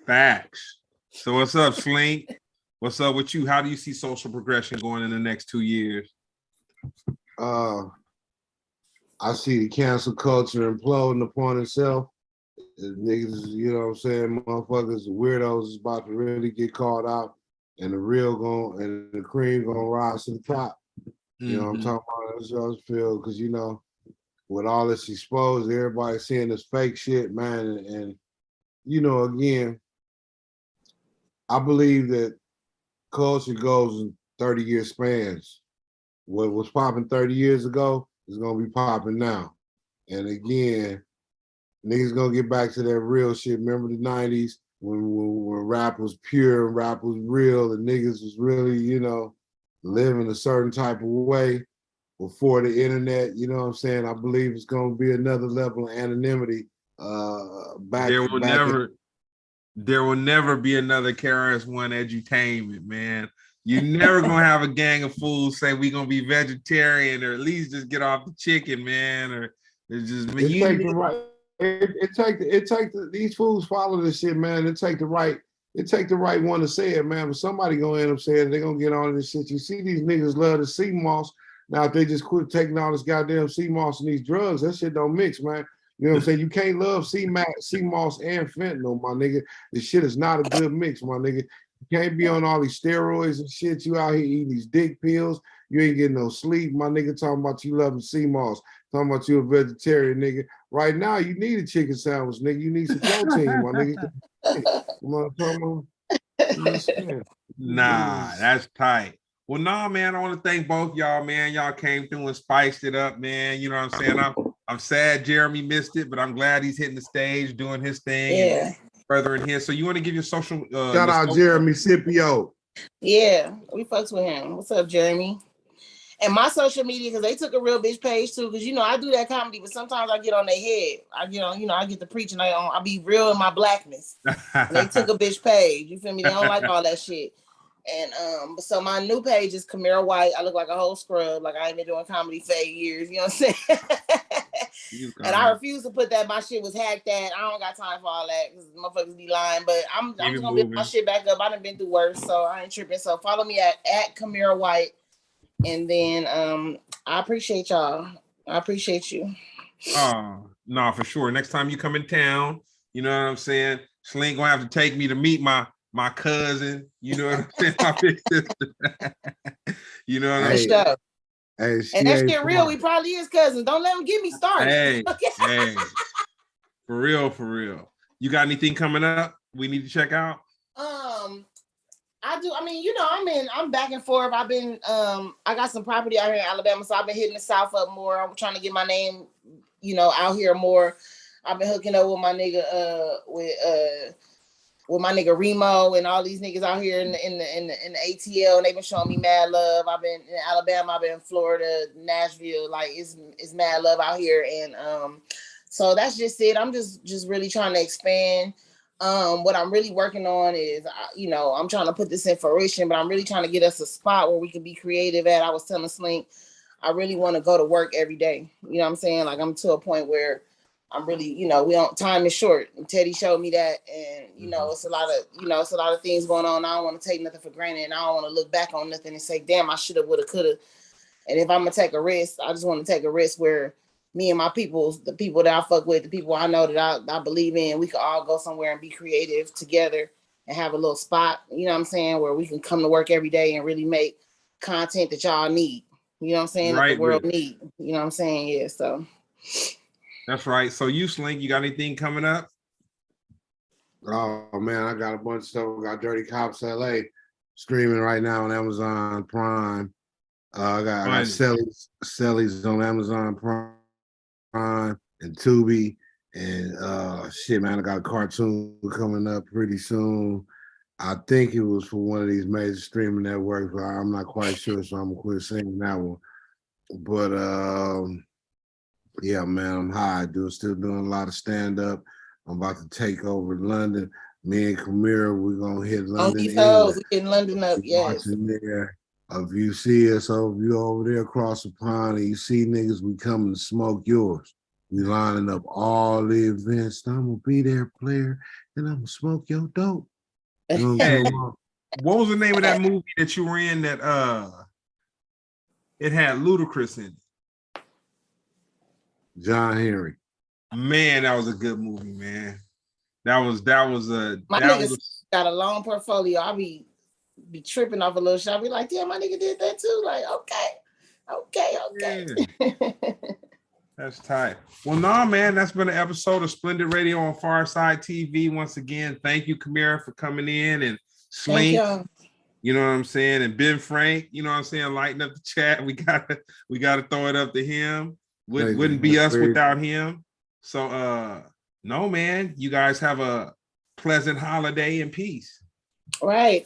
Facts. So what's up, Slink? What's up with you? How do you see social progression going in the next 2 years? I see the cancel culture imploding upon itself. Niggas, you know what I'm saying, motherfuckers, weirdos is about to really get called out, and the cream gonna rise to the top. You know what I'm talking about? That's what I feel, because with all this exposed, everybody seeing this fake shit, man, and again, I believe that culture goes in 30-year spans. What was popping 30 years ago is gonna be popping now. And again, niggas gonna get back to that real shit. Remember the 90s when rap was pure and rap was real and niggas was really, living a certain type of way before the internet, you know what I'm saying? I believe it's gonna be another level of anonymity. There will never be another KRS-One edutainment, man. You're never gonna have a gang of fools say we gonna be vegetarian or at least just get off the chicken, man. Or it's just these fools follow this shit, man. It take the right one to say it, man. But somebody gonna end up saying they're gonna get on this shit. You see these niggas love the sea moss. Now if they just quit taking all this goddamn sea moss and these drugs, that shit don't mix, man. You know what I'm saying? You can't love sea moss and fentanyl, my nigga. This shit is not a good mix, my nigga. You can't be on all these steroids and shit. You out here eating these dick pills. You ain't getting no sleep, my nigga. Talking about you loving sea moss. Talking about you a vegetarian, nigga. Right now, you need a chicken sandwich, nigga. You need some protein, my nigga. Come on, come on. Nah, that's tight. Well, nah, man, I want to thank both y'all, man. Y'all came through and spiced it up, man. You know what I'm saying? I'm sad Jeremy missed it, but I'm glad he's hitting the stage, doing his thing, and furthering his. So you want to give your social shout out Jeremy Scipio. Yeah, we fucks with him. What's up, Jeremy? And my social media, because they took a real bitch page too, because I do that comedy, but sometimes I get on their head. I get on, I get to preach and I be real in my blackness. And they took a bitch page. You feel me? They don't like all that shit. And so my new page is Kamira White. I look like a whole scrub, like I ain't been doing comedy for 8 years. You know what I'm saying? And I refuse to put that my shit was hacked at. I don't got time for all that because motherfuckers be lying. But I'm just gonna build my shit back up. I done been through worse, so I ain't tripping. So follow me at Kamira White. And then I appreciate y'all. I appreciate you. No, for sure. Next time you come in town, you know what I'm saying? Slink gonna have to take me to meet my cousin, you know what I'm saying? My big sister. You know what I'm saying? Hey, and that shit real. We probably is cousins. Don't let them get me started. Hey. For real. You got anything coming up we need to check out? I do. I mean, I'm back and forth. I've been I got some property out here in Alabama, so I've been hitting the South up more. I'm trying to get my name, out here more. I've been hooking up with my nigga with my nigga Remo and all these niggas out here in the ATL, and they've been showing me mad love. I've been in Alabama, I've been in Florida, Nashville, like it's mad love out here, and so that's just it. I'm just really trying to expand. What I'm really working on is, I'm trying to put this in fruition, but I'm really trying to get us a spot where we can be creative at. I was telling Slink, I really want to go to work every day. You know what I'm saying? Like I'm to a point where I'm really, time is short. And Teddy showed me that, and it's a lot of things going on. I don't want to take nothing for granted, and I don't want to look back on nothing and say, damn, I should have, would have, could have. And if I'm gonna take a risk, I just want to take a risk where me and my people, the people that I fuck with, the people I know that I believe in, we could all go somewhere and be creative together and have a little spot, you know what I'm saying, where we can come to work every day and really make content that y'all need. You know what I'm saying? Right, that the world need. You know what I'm saying? Yeah, so. That's right. So you, Slink, you got anything coming up? Oh man, I got a bunch of stuff. I got Dirty Cops LA streaming right now on Amazon Prime. I got Sellies on Amazon Prime and Tubi, and shit, man, I got a cartoon coming up pretty soon. I think it was for one of these major streaming networks, but I'm not quite sure, so I'm gonna quit saying that one. But yeah, man, I'm high, dude. Still doing a lot of stand-up. I'm about to take over London. Me and Kamira, we're gonna hit London. We getting London up, yes. There. If you see us over there across the pond and you see niggas, we coming to smoke yours. We lining up all the events. I'm gonna be there, player, and I'm gonna smoke your dope. You know what I'm talking about? What was the name of that movie that you were in that it had Ludacris in it? John Henry. Man, that was a good movie, man. That was My niggas got a long portfolio. I be tripping off a little shit. I be like, damn, my nigga did that too. Like, okay. Yeah. That's tight. Well, no, man, that's been an episode of Splendid Radio on Pharcyde TV. Once again, thank you, Kamira, for coming in, and Slink. You know what I'm saying? And Ben Frank, you know what I'm saying, lighting up the chat. We gotta throw it up to him. Wouldn't be us without him. So no, man, you guys have a pleasant holiday in peace. Right.